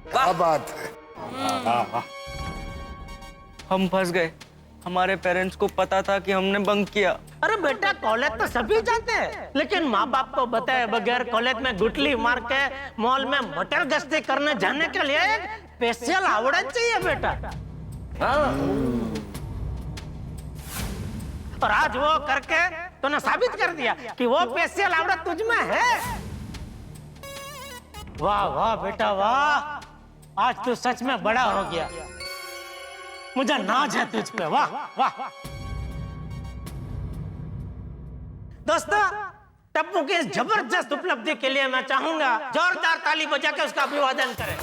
क्या बात है। हम फंस गए, हमारे पेरेंट्स को पता था कि हमने बंक किया। अरे बेटा कॉलेज तो सभी जाते हैं, लेकिन माँ बाप को बताए बगैर कॉलेज में गुटली मार के मॉल में मटर गश्ती करने जाने के लिए एक स्पेशल आवड़त चाहिए बेटा। और आज वो करके तूने साबित कर दिया कि वो स्पेशल आवड़त तुझ में है। वाह वाह बेटा वाह, आज तू सच में बड़ा हो गया, मुझे नाज है तुझ पे। वाह वाह। दोस्तों टप्पू की इस जबरदस्त उपलब्धि के लिए मैं चाहूंगा जोरदार ताली बजा के उसका अभिवादन करें।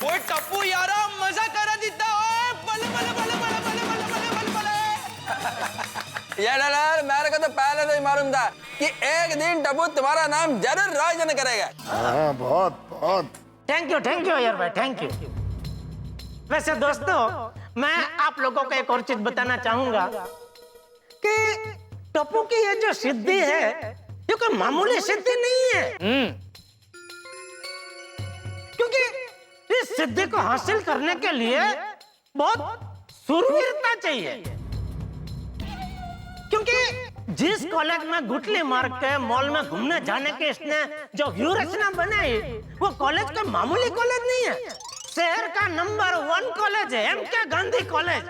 ओए टप्पू यारा मजा करा देता है। बले बले बले बले बले बले बले बले बले। यार मेरे को तो पहले से ही मालूम था कि एक दिन टप्पू तुम्हारा नाम जरूर रोशन करेगा। हाँ बहुत बहुत। थैंक यू यार भाई, थैंक यू। वैसे दोस्तों मैं आप लोगों को एक और चीज बताना चाहूंगा कि टप्पू की ये जो सिद्धि है ये कोई मामूली सिद्धि नहीं है, क्योंकि इस सिद्धि को हासिल करने के लिए बहुत शूरवीरता चाहिए। क्योंकि जिस कॉलेज में गुटली मार के मॉल में घूमने जाने के इसने जो व्यूहरचना बनाई वो कॉलेज का मामूली कॉलेज नहीं है, शहर का नंबर 1 कॉलेज है, एमके गांधी कॉलेज।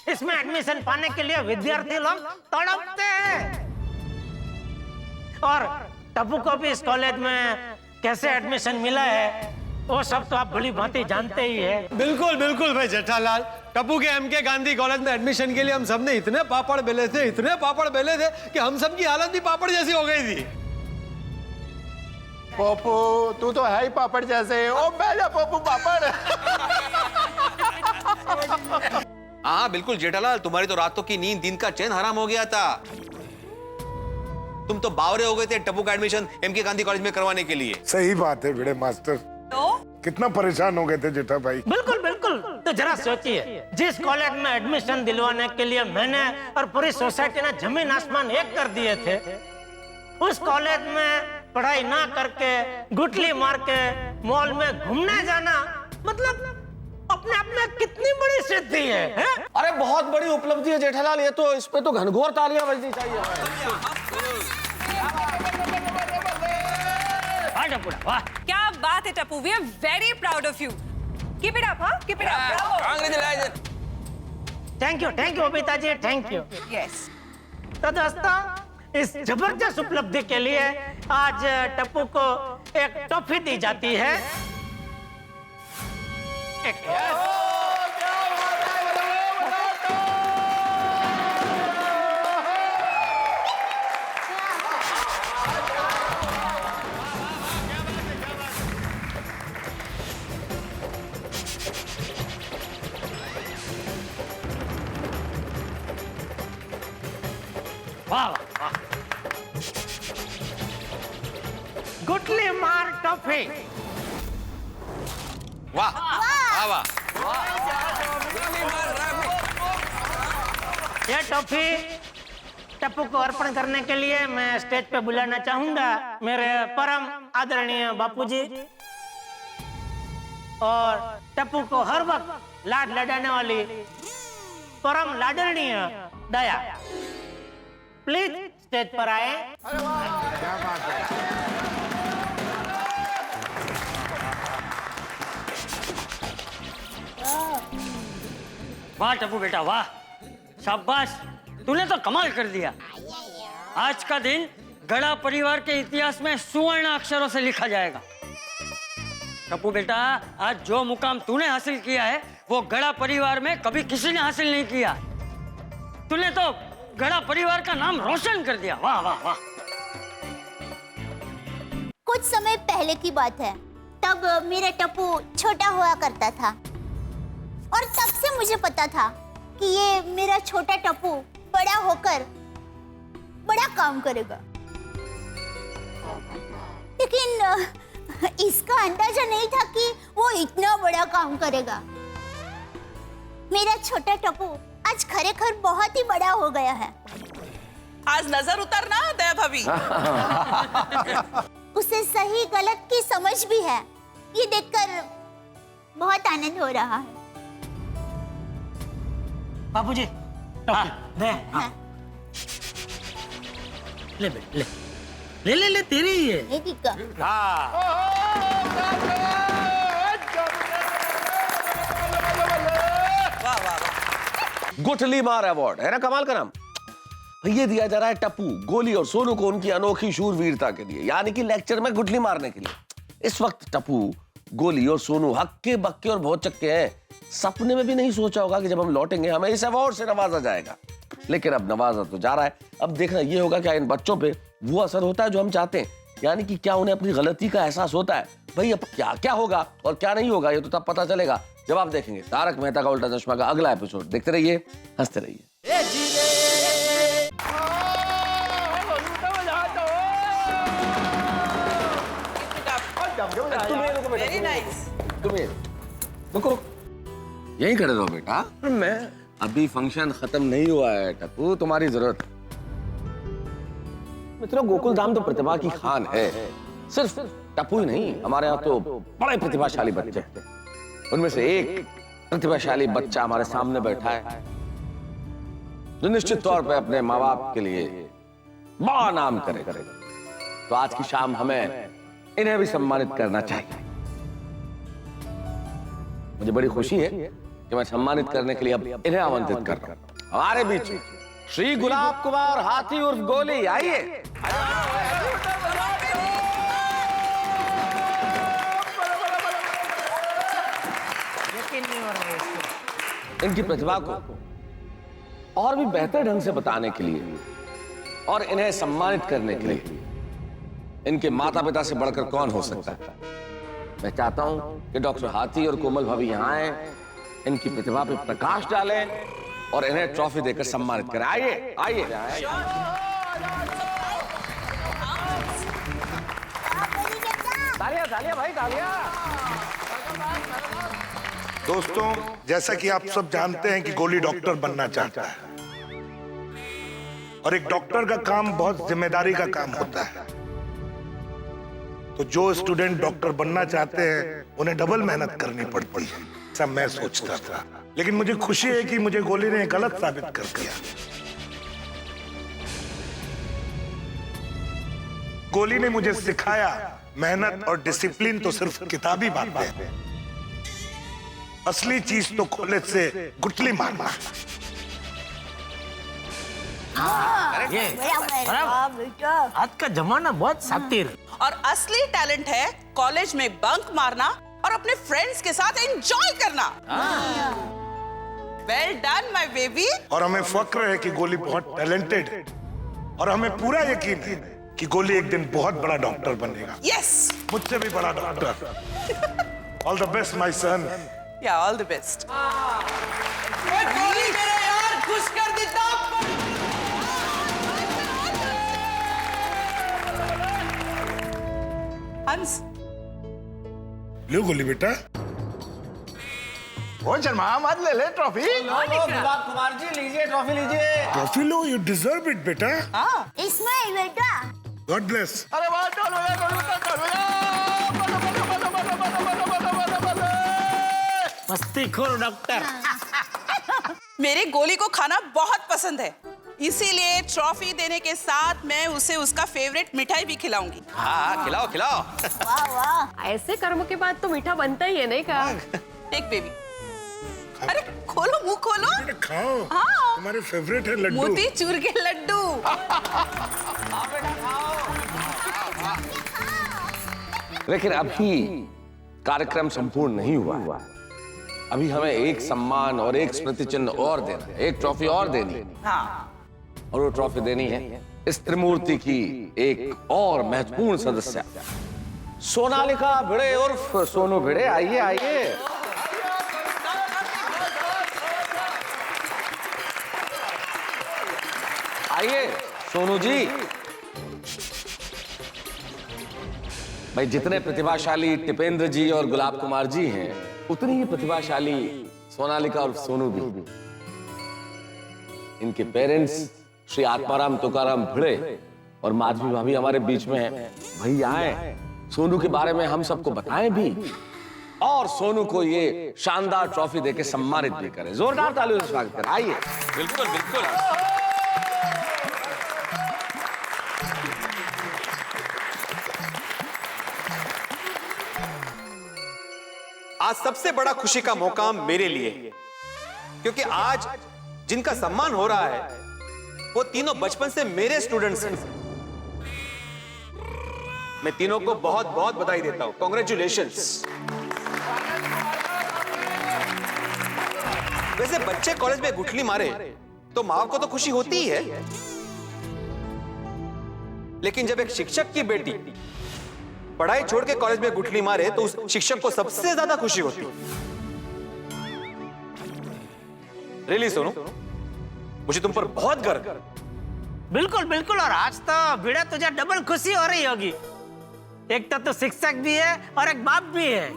इसमें एडमिशन पाने के लिए विद्यार्थी लोग तड़पते हैं, और टप्पू को भी इस कॉलेज में कैसे एडमिशन मिला है वो सब तो आप भली भांति जानते ही है। बिल्कुल बिल्कुल भाई जेठालाल, टप्पू के एमके गांधी कॉलेज में एडमिशन के लिए हम सबने इतने पापड़ बेले थे, इतने पापड़ बेले थे कि हम सब की हालत भी पापड़ जैसी हो गई थी। पोपू तू तो है ही पापड़ जैसे। ओ पहले पोपू पापड़। हाँ बिल्कुल जेठालाल, तुम्हारी तो रातों की नींद दिन का चैन हराम हो गया था। तुम तो बावरे हो गए थे टप्पू का एडमिशन एमके गांधी कॉलेज में करवाने के लिए। सही बात है भिड़े मास्टर, कितना परेशान हो गए थे जेठा भाई। बिल्कुल बिल्कुल। तो जरा सोचिए, जिस कॉलेज में एडमिशन दिलवाने के लिए मैंने और पूरी सोसाइटी ने जमीन आसमान एक कर दिए थे, उस कॉलेज में पढ़ाई ना करके गुटली मार के मॉल में घूमने जाना मतलब अपने आप में कितनी बड़ी सिद्धि है? अरे बहुत बड़ी उपलब्धि है जेठालाल, ये तो इस पे तो घनघोर तालियां बजनी चाहिए। क्या बात है Tappu, we are very proud of you. Keep it up, हाँ keep it up. Thank you Babita ji, thank you. Yes. तो दोस्तों इस जबरदस्त उपलब्धि के लिए आज टप्पू को एक टॉफी दी जाती है। वाह वाह गुटली मार टॉफी। वाह वाह वाह ये टॉफी टप्पू को अर्पण करने के लिए मैं स्टेज पे बुलाना चाहूंगा मेरे परम आदरणीय बापूजी और टप्पू को हर वक्त लाड लडाने वाली परम लाडरणीय दया। प्लीज स्टेज पर आए। वाह टप्पू बेटा वाह, शाबाश, तूने तो कमाल कर दिया। आज का दिन गड़ा परिवार के इतिहास में सुवर्ण अक्षरों से लिखा जाएगा। टप्पू बेटा, आज जो मुकाम तूने हासिल किया है वो गड़ा परिवार में कभी किसी ने हासिल नहीं किया। तूने तो गड़ा परिवार का नाम रोशन कर दिया। वाह वाह वाह। कुछ समय पहले की बात है, तब मेरा टप्पू छोटा हुआ करता था और तब से मुझे पता था कि ये मेरा छोटा टप्पू बड़ा होकर बड़ा काम करेगा, लेकिन इसका अंदाजा नहीं था कि वो इतना बड़ा काम करेगा। मेरा छोटा टप्पू आज खरेखर बहुत ही बड़ा हो गया है। आज नजर उतरना दया भाभी। उसे सही गलत की समझ भी है, ये देखकर बहुत आनंद हो रहा है। बापूजी दे। ले बेट ले ले ले ले तेरी ही है। ये ठीक है। गुठली मार अवार्ड है ना, कमाल का नाम। ये दिया जा रहा है टप्पू, गोली और सोनू को उनकी अनोखी शूरवीरता के लिए, यानी कि लेक्चर में गुठली मारने के लिए। इस वक्त टप्पू, गोली और सोनू हक्के बक्के और बहुत चक्के हैं। सपने में भी नहीं सोचा होगा कि जब हम लौटेंगे हमें इस अवार्ड से नवाजा जाएगा, लेकिन अब नवाजा तो जा रहा है। अब देखना ये होगा क्या इन बच्चों पे वो असर होता है जो हम चाहते हैं, यानी कि क्या उन्हें अपनी गलती का एहसास होता है। भाई अब क्या क्या होगा और क्या नहीं होगा ये तो तब पता चलेगा जब आप देखेंगे तारक मेहता का उल्टा चश्मा का अगला एपिसोड। देखते रहिए, हंसते रहिए। Very nice. तुम्हें रुको, यहीं खड़े रहो बेटा। मैं अभी फंक्शन खत्म नहीं हुआ है टप्पू, तुम्हारी जरूरत। मित्रों, गोकुल धाम तो प्रतिभा की खान है। सिर्फ टप्पू ही नहीं, हमारे यहाँ तो बड़े प्रतिभाशाली बच्चे हैं। उनमें से एक प्रतिभाशाली बच्चा हमारे सामने बैठा है जो निश्चित तौर पे अपने माँ बाप के लिए बड़ा नाम करेगा। तो आज की शाम हमें इन्हें भी सम्मानित करना चाहिए। मुझे बड़ी खुशी है कि मैं सम्मानित करने के लिए अब इन्हें आमंत्रित कर रहा हूं। हमारे बीच श्री गुलाब कुमार हाथी उर्फ गोली, आइए। इनकी प्रतिभा को और भी बेहतर ढंग से बताने के लिए और इन्हें सम्मानित करने के लिए इनके माता पिता से बढ़कर कौन हो सकता है। मैं चाहता हूं कि डॉक्टर हाथी और कोमल भाभी यहां आए, इनकी प्रतिभा पे प्रकाश डालें और इन्हें ट्रॉफी देकर सम्मानित करें। आइए आइए। तालियां तालियां भाई, तालियां। दोस्तों, जैसा कि आप सब जानते हैं कि गोली डॉक्टर बनना चाहता है और एक डॉक्टर का काम बहुत जिम्मेदारी का काम होता है। तो जो स्टूडेंट डॉक्टर बनना चाहते हैं उन्हें डबल मेहनत करनी पड़ती है, ऐसा मैं सोचता था। लेकिन मुझे खुशी है कि मुझे गोली ने गलत साबित कर दिया। गोली ने मुझे सिखाया मेहनत और डिसिप्लिन तो सिर्फ किताबी बातें हैं, असली चीज तो कॉलेज से गुटली मारना। आज का जमाना बहुत शातिर। और असली टैलेंट है कॉलेज में बंक मारना और अपने फ्रेंड्स के साथ एंजॉय करना। Well done my baby. और हमें फक्र है कि गोली बहुत टैलेंटेड है और हमें पूरा यकीन है कि गोली एक दिन बहुत बड़ा डॉक्टर बनेगा। यस, मुझसे भी बड़ा doctor. All the best my son. या ऑल द बेस्ट। गोली मेरे यार खुश कर देता। हंस लो गोली बेटा। वो शर्मा मत ले ट्रॉफी। गुलाब कुमार जी लीजिए ट्रॉफी लीजिए। Trophy low, you deserve it बेटा। इसमें बेटा। God bless. अरे वाह मस्तीखोर डॉक्टर। मेरे गोली को खाना बहुत पसंद है, इसीलिए ट्रॉफी देने के साथ मैं उसे उसका फेवरेट मिठाई भी खिलाऊंगी। हाँ खिलाओ खिलाओ। वाह वाह। ऐसे कर्म के बाद तो मीठा बनता ही है, नहीं कहा? एक बेबी। अरे खोलो, मुंह खोलो। खाओ। हाँ। तुम्हारे फेवरेट है लड्डू। मोती चूर के लड्डू। लेकिन अभी कार्यक्रम संपूर्ण नहीं हुआ। अभी हमें एक सम्मान और एक स्मृति चिन्ह और देना है, एक ट्रॉफी और देनी है। और वो ट्रॉफी देनी है इस त्रिमूर्ति की एक और महत्वपूर्ण सदस्य सोनालिका भिड़े उर्फ सोनू भिड़े। आइए आइए। आइए सोनू जी। भाई जितने प्रतिभाशाली टिपेंद्र जी और गुलाब कुमार जी हैं, उतनी ही प्रतिभाशाली सोनालिका और सोनू भी। इनके पेरेंट्स श्री आत्माराम तुकाराम भिड़े और माधवी भाभी हमारे बीच में हैं। भाई आए, सोनू के बारे में हम सबको बताएं भी और सोनू को ये शानदार ट्रॉफी देके सम्मानित भी करें। जोरदार तालियों से स्वागत करें। आइए। बिल्कुल बिल्कुल। आज सबसे बड़ा खुशी का मौका मेरे लिए, क्योंकि आज जिनका सम्मान हो रहा है वो तीनों बचपन से मेरे स्टूडेंट्स हैं। मैं तीनों को बहुत बहुत बधाई देता हूं। कांग्रेचुलेशंस। वैसे बच्चे कॉलेज में गुठली मारे तो मां को तो खुशी होती ही है, लेकिन जब एक शिक्षक की बेटी पढ़ाई छोड़ के कॉलेज में गुठली मारे तो उस शिक्षक को सबसे ज्यादा खुशी होती है। रियली सोनू, मुझे तुम पर बहुत गर्व। बिल्कुल बिल्कुल। और आज तो भिड़ा तुझे डबल खुशी हो रही होगी। एक तो शिक्षक भी है और एक बाप भी है,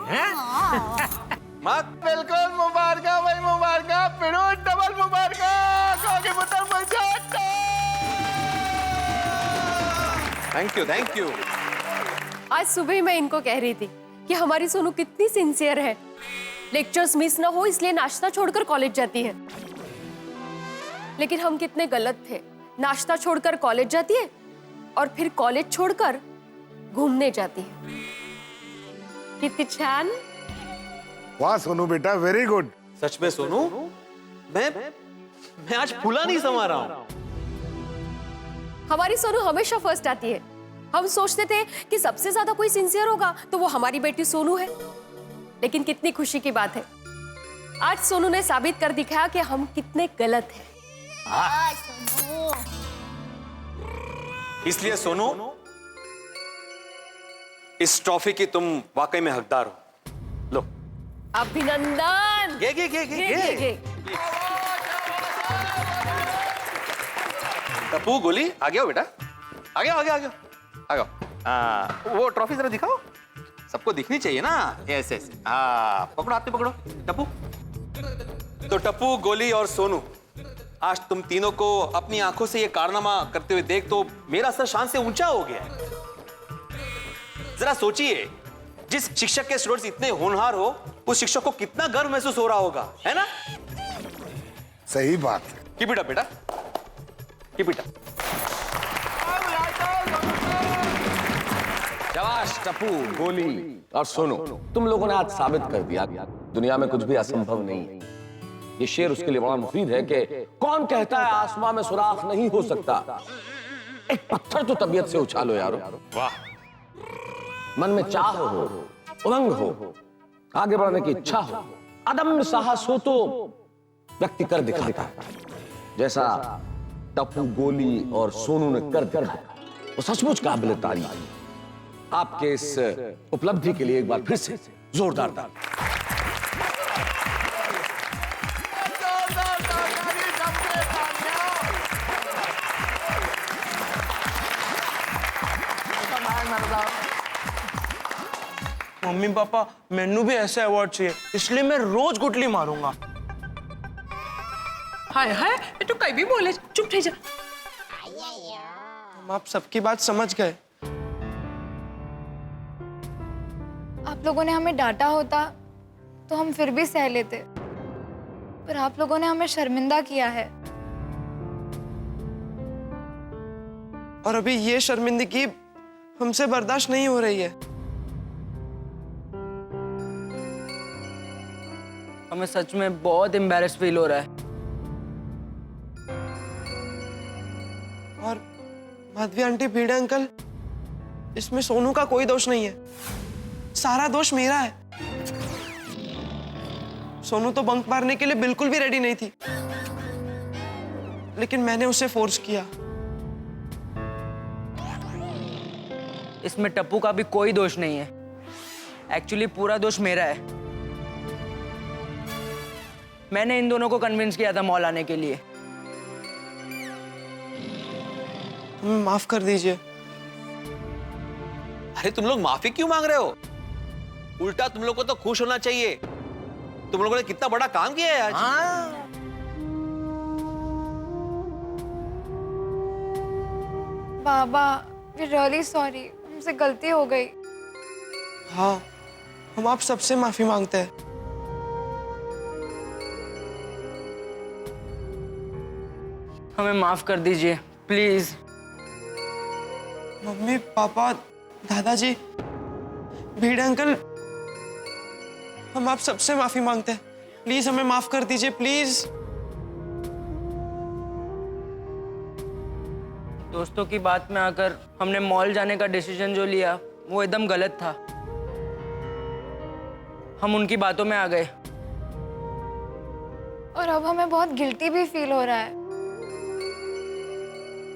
बिल्कुल मुबारक भाई, मुबारक। पिड़ो डबल मुबारक। Thank you thank you. आज सुबह ही मैं इनको कह रही थी कि हमारी सोनू कितनी सिंसियर है। लेक्चर्स मिस ना हो इसलिए नाश्ता छोड़कर कॉलेज जाती है। लेकिन हम कितने गलत थे। नाश्ता छोड़कर कॉलेज जाती है और फिर कॉलेज छोड़कर घूमने जाती है। कितनी छान। वाह सोनू बेटा, वेरी गुड। सच में सोनू, मैं आज फूला नहीं समा रहा हूं। हमारी सोनू हमेशा फर्स्ट आती है। हम सोचते थे कि सबसे ज्यादा कोई सिंसियर होगा तो वो हमारी बेटी सोनू है, लेकिन कितनी खुशी की बात है, आज सोनू ने साबित कर दिखाया कि हम कितने गलत हैं। इसलिए सोनू, इस ट्रॉफी की तुम वाकई में हकदार हो। लो। अभिनंदन। गे गे गे गे गे गे। टप्पू गोली आ गया बेटा, आ गया आ गया आ गया आ गया। वो ट्रॉफी जरा दिखाओ, सबको दिखनी चाहिए ना। ऐसे ऐसे। पकड़ो, हाथ में पकड़ो टप्पू। तो टप्पू, गोली और सोनू, आज तुम तीनों को अपनी आंखों से ये कारनामा करते हुए देख तो मेरा सर शान से ऊंचा हो गया। जरा सोचिए, जिस शिक्षक के स्टूडेंट्स इतने होनहार हो, उस शिक्षक को कितना गर्व महसूस हो रहा होगा, है ना? सही बात है। कीप इट अप बेटा, कीप इट अप। शाबाश टप्पू, गोली और सोनू, तुम लोगों ने आज साबित कर दिया दुनिया में कुछ भी असंभव नहीं है। ये शेर उसके लिए बड़ा मुफीद है कि कौन कहता है आसमां में सुराख नहीं हो सकता। एक पत्थर तो तबीयत से उछालो यारो। वाह। मन में चाह हो, उमंग हो, आगे बढ़ने की इच्छा हो, अदम्य साहस हो तो व्यक्ति कर दिखाता है, जैसा टप्पू, गोली और सोनू ने कर दिखाया। वो सचमुच काबिल तारीफ। आपके इस उपलब्धि के लिए एक बार फिर से जोरदार ताली। मम्मी पापा मैनू भी ऐसा अवार्ड चाहिए, इसलिए मैं रोज गुटली मारूंगा। हाय हाय ये तो कहीं भी बोले, चुप रह जा। हम आप सबकी बात समझ गए। आप लोगों ने हमें डांटा होता तो हम फिर भी सह लेते, पर आप लोगों ने हमें शर्मिंदा किया है। और अभी ये शर्मिंदगी हमसे बर्दाश्त नहीं हो रही है। हमें सच में बहुत एम्बैरेस फील हो रहा है। और माधवी आंटी, भिड़े अंकल, इसमें सोनू का कोई दोष नहीं है, सारा दोष मेरा है। सोनू तो बंक मारने के लिए बिल्कुल भी रेडी नहीं थी, लेकिन मैंने उसे फोर्स किया। इसमें टप्पू का भी कोई दोष नहीं है, एक्चुअली पूरा दोष मेरा है। मैंने इन दोनों को कन्विंस किया था मॉल आने के लिए। हमें माफ कर दीजिए। अरे तुम लोग माफी क्यों मांग रहे हो? उल्टा तुम लोग को तो खुश होना चाहिए। तुम लोगों ने कितना बड़ा काम किया है आज। बाबा, वी रियली सॉरी, हमसे गलती हो गई। हाँ, हम आप सबसे माफी मांगते हैं। हमें माफ कर दीजिए प्लीज। मम्मी पापा, दादाजी, भिड़े अंकल, हम आप सबसे माफी मांगते हैं। प्लीज हमें माफ कर दीजिए, प्लीज। दोस्तों की बात में आकर हमने मॉल जाने का डिसीजन जो लिया वो एकदम गलत था। हम उनकी बातों में आ गए। और अब हमें बहुत गिल्टी भी फील हो रहा है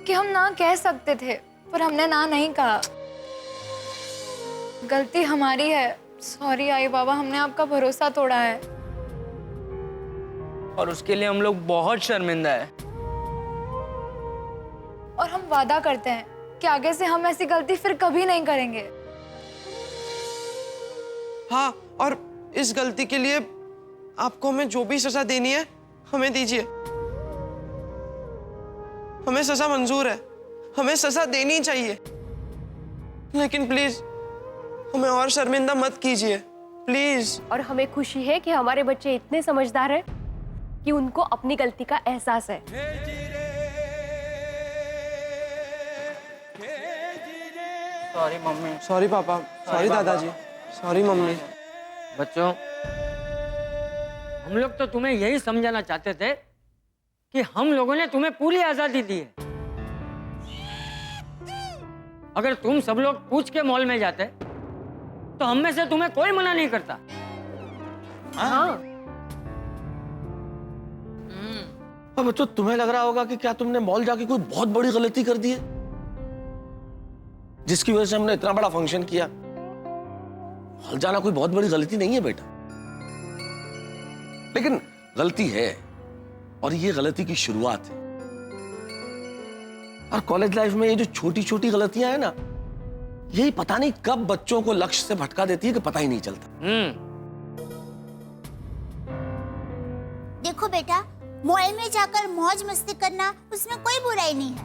कि हम ना कह सकते थे, पर हमने ना नहीं कहा। गलती हमारी है। सॉरी आई बाबा, हमने आपका भरोसा तोड़ा है। और उसके लिए हम लोग बहुत शर्मिंदा है। और हम वादा करते हैं कि आगे से हम ऐसी गलती फिर कभी नहीं करेंगे। हाँ, और इस गलती के लिए आपको हमें जो भी सजा देनी है हमें दीजिए। हमें सजा मंजूर है, हमें सजा देनी चाहिए, लेकिन प्लीज हमें और शर्मिंदा मत कीजिए, प्लीज। और हमें खुशी है कि हमारे बच्चे इतने समझदार हैं कि उनको अपनी गलती का एहसास है। Sorry mummy. सॉरी पापा, सॉरी दादाजी, सॉरी मम्मी। बच्चों, हम लोग तो तुम्हें यही समझाना चाहते थे कि हम लोगों ने तुम्हें पूरी आजादी दी है। अगर तुम सब लोग पूछ के मॉल में जाते तो हम में से तुम्हें कोई मना नहीं करता। हाँ। अब बच्चों, तुम्हें लग रहा होगा कि क्या तुमने मॉल जाके कोई बहुत बड़ी गलती कर दी है जिसकी वजह से हमने इतना बड़ा फंक्शन किया। मॉल जाना कोई बहुत बड़ी गलती नहीं है बेटा, लेकिन गलती है और ये गलती की शुरुआत है। और कॉलेज लाइफ में ये जो छोटी छोटी गलतियां हैं ना, यही पता नहीं कब बच्चों को लक्ष्य से भटका देती है कि पता ही नहीं चलता। देखो बेटा, मॉल में जाकर मौज मस्ती करना उसमें कोई बुराई नहीं है,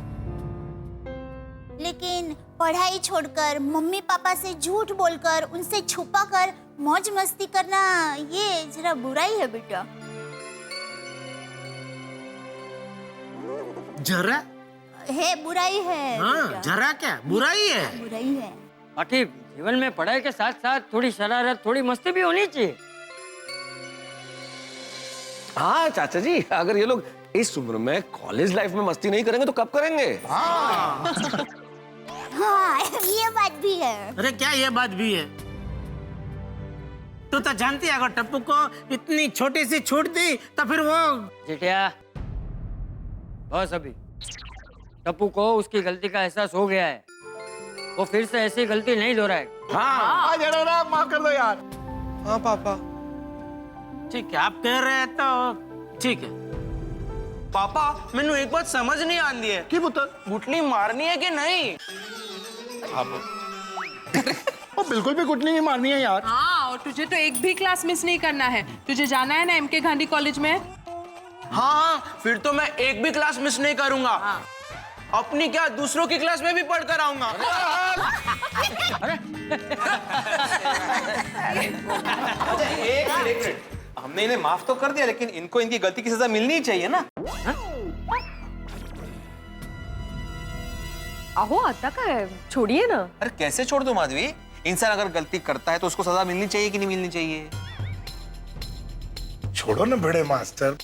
लेकिन पढ़ाई छोड़कर मम्मी पापा से झूठ बोलकर उनसे छुपाकर मौज मस्ती करना ये जरा बुराई है बेटा। जरा है, बुराई है। हाँ, जरा क्या बुराई है? बुराई है। बाकी जीवन में पढ़ाई के साथ साथ थोड़ी शरारत, थोड़ी मस्ती भी होनी चाहिए। हाँ चाचा जी, अगर ये लोग इस उम्र में कॉलेज लाइफ में मस्ती नहीं करेंगे तो कब करेंगे? हाँ, ये बात भी है। अरे क्या ये बात भी है? तू तो जानती है, अगर टप्पू को इतनी छोटी सी छूट दी तो फिर वो जेठिया, बस अभी टप्पू को उसकी गलती का एहसास हो गया है। वो फिर से ऐसी गलती नहीं दोहराएगा। हाँ, जरा माफ कर दो यार। हाँ पापा। ठीक है, आप कह रहे हैं तो ठीक है। पापा, मैंने एक बात समझ नहीं आती है कि पुत्र गुटली मारनी है कि नहीं? और बिल्कुल भी कुटनी नहीं मारनी है यार। हाँ, और तुझे तो एक भी क्लास मिस नहीं करना है। तुझे जाना है ना MK गांधी कॉलेज में? हाँ, फिर तो मैं एक भी क्लास मिस नहीं करूंगा। अपनी क्या, दूसरों की क्लास में भी पढ़ कर आऊंगा। एक मिनट, हमने इन्हें माफ तो कर दिया, लेकिन इनको इनकी गलती की सजा मिलनी ही चाहिए ना। अहो आता काय, छोड़िए ना। अरे कैसे छोड़ दो माधवी? इंसान अगर गलती करता है तो उसको सजा मिलनी चाहिए कि नहीं मिलनी चाहिए? छोड़ो ना भिड़े मास्टर,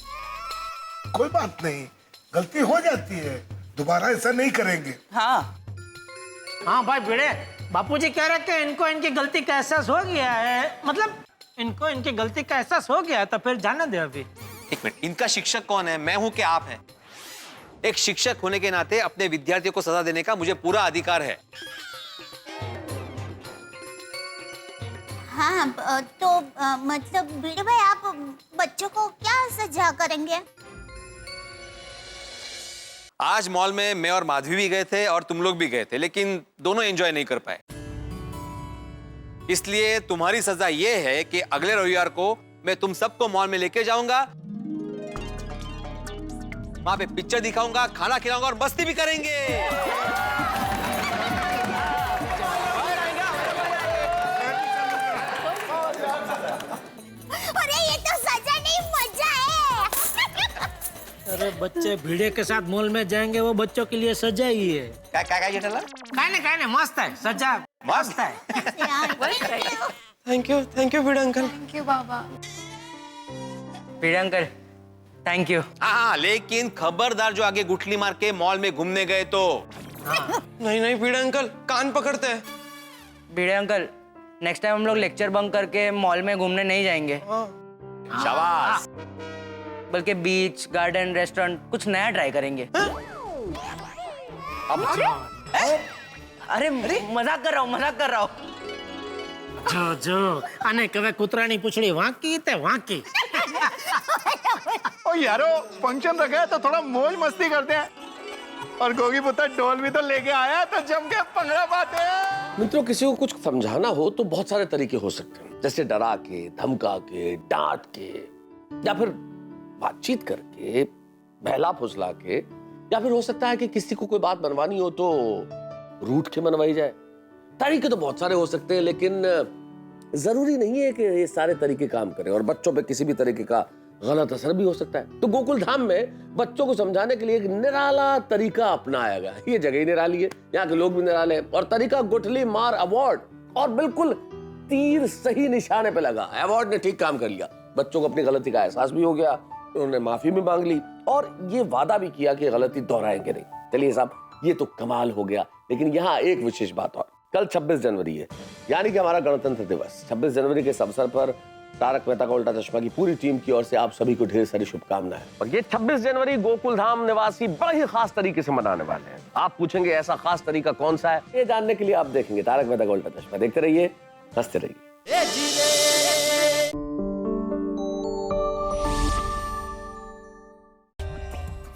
कोई बात नहीं, गलती हो जाती है, दोबारा ऐसा नहीं करेंगे। हाँ हाँ भाई भिड़े, बापूजी कह रहे थे इनको इनकी गलती का एहसास हो गया है, मतलब इनको इनकी गलती का एहसास हो गया है, तो फिर जाने दे अभी। एक मिनट, इनका शिक्षक कौन है? मैं हूं कि आप हैं? एक शिक्षक होने के नाते अपने विद्यार्थियों को सजा देने का मुझे पूरा अधिकार है। हाँ, तो मतलब भिड़े भाई, आप बच्चों को क्या सजा करेंगे? आज मॉल में मैं और माधवी भी गए थे और तुम लोग भी गए थे, लेकिन दोनों एंजॉय नहीं कर पाए। इसलिए तुम्हारी सजा यह है कि अगले रविवार को मैं तुम सबको मॉल में लेके जाऊंगा, वहां पे पिक्चर दिखाऊंगा, खाना खिलाऊंगा और मस्ती भी करेंगे। अरे ये तो सजा नहीं, मजा है। अरे बच्चे भिड़े के साथ मॉल में जाएंगे, वो बच्चों के लिए सजा ही है। क्या जेठालाल? कहने मस्त है, सजा मस्त है। Thank you Bhide uncle. Thank you Baba. Bhide uncle, thank you. हाँ, लेकिन खबरदार जो आगे गुठली मार के मॉल में घूमने गए तो। नहीं भिड़े अंकल, कान पकड़ते हैं। भिड़े अंकल, नेक्स्ट टाइम हम लोग लेक्चर बंक करके मॉल में घूमने नहीं जाएंगे। शाबाश। बल्कि बीच, गार्डन, रेस्टोरेंट कुछ नया ट्राई करेंगे। अरे मजाक कर रहा हूँ। जो आने कवे कुतरानी पूछड़ी वाकी ते वाकी। ओ यारो, फंक्शन रखा है तो थोड़ा मौज मस्ती करते हैं। और गोगी पुत्र ढोल भी तो लेके आया, तो जम के पंगड़ा पाते हैं। मित्रों, किसी को कुछ समझाना हो तो बहुत सारे तरीके हो सकते हैं, जैसे डरा के, धमका के, डांट के, या फिर बातचीत करके, बहला फुसला के, या फिर हो सकता है कि किसी को कोई बात मनवानी हो तो रूठ के मनवाई जाए। तरीके तो बहुत सारे हो सकते हैं, लेकिन जरूरी नहीं है कि ये सारे तरीके काम करें, और बच्चों पे किसी भी तरीके का गलत असर भी हो सकता है। तो गोकुल धाम में बच्चों को समझाने के लिए एक निराला तरीका अपनाया गया। ये जगह ही निराली है, यहाँ के लोग भी निराले हैं, और तरीका गुठली मार अवार्ड, और बिल्कुल तीर सही निशाने पे लगा। अवार्ड ने ठीक काम कर लिया, बच्चों को अपनी गलती का एहसास भी हो गया, उन्होंने माफी भी मांग ली और ये वादा भी किया कि गलती दोहराएंगे नहीं। चलिए साहब, ये तो कमाल हो गया। लेकिन यहाँ एक विशेष बात और, कल 26 जनवरी है, यानी कि हमारा गणतंत्र दिवस। 26 जनवरी के इस अवसर पर तारक मेहता का उल्टा चश्मा की पूरी टीम की ओर से आप सभी को ढेर सारी शुभकामनाएं। और ये 26 जनवरी गोकुल धाम निवासी बड़े ही खास तरीके से मनाने वाले हैं। आप पूछेंगे ऐसा खास तरीका कौन सा है? ये जानने के लिए आप देखेंगे तारक मेहता का उल्टा चश्मा। देखते रहिए, हंसते रहिए।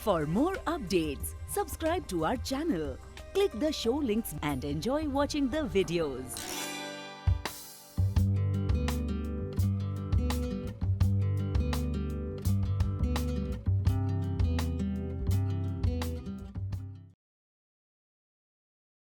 For more updates, subscribe to our channel, click the show links and enjoy watching the videos.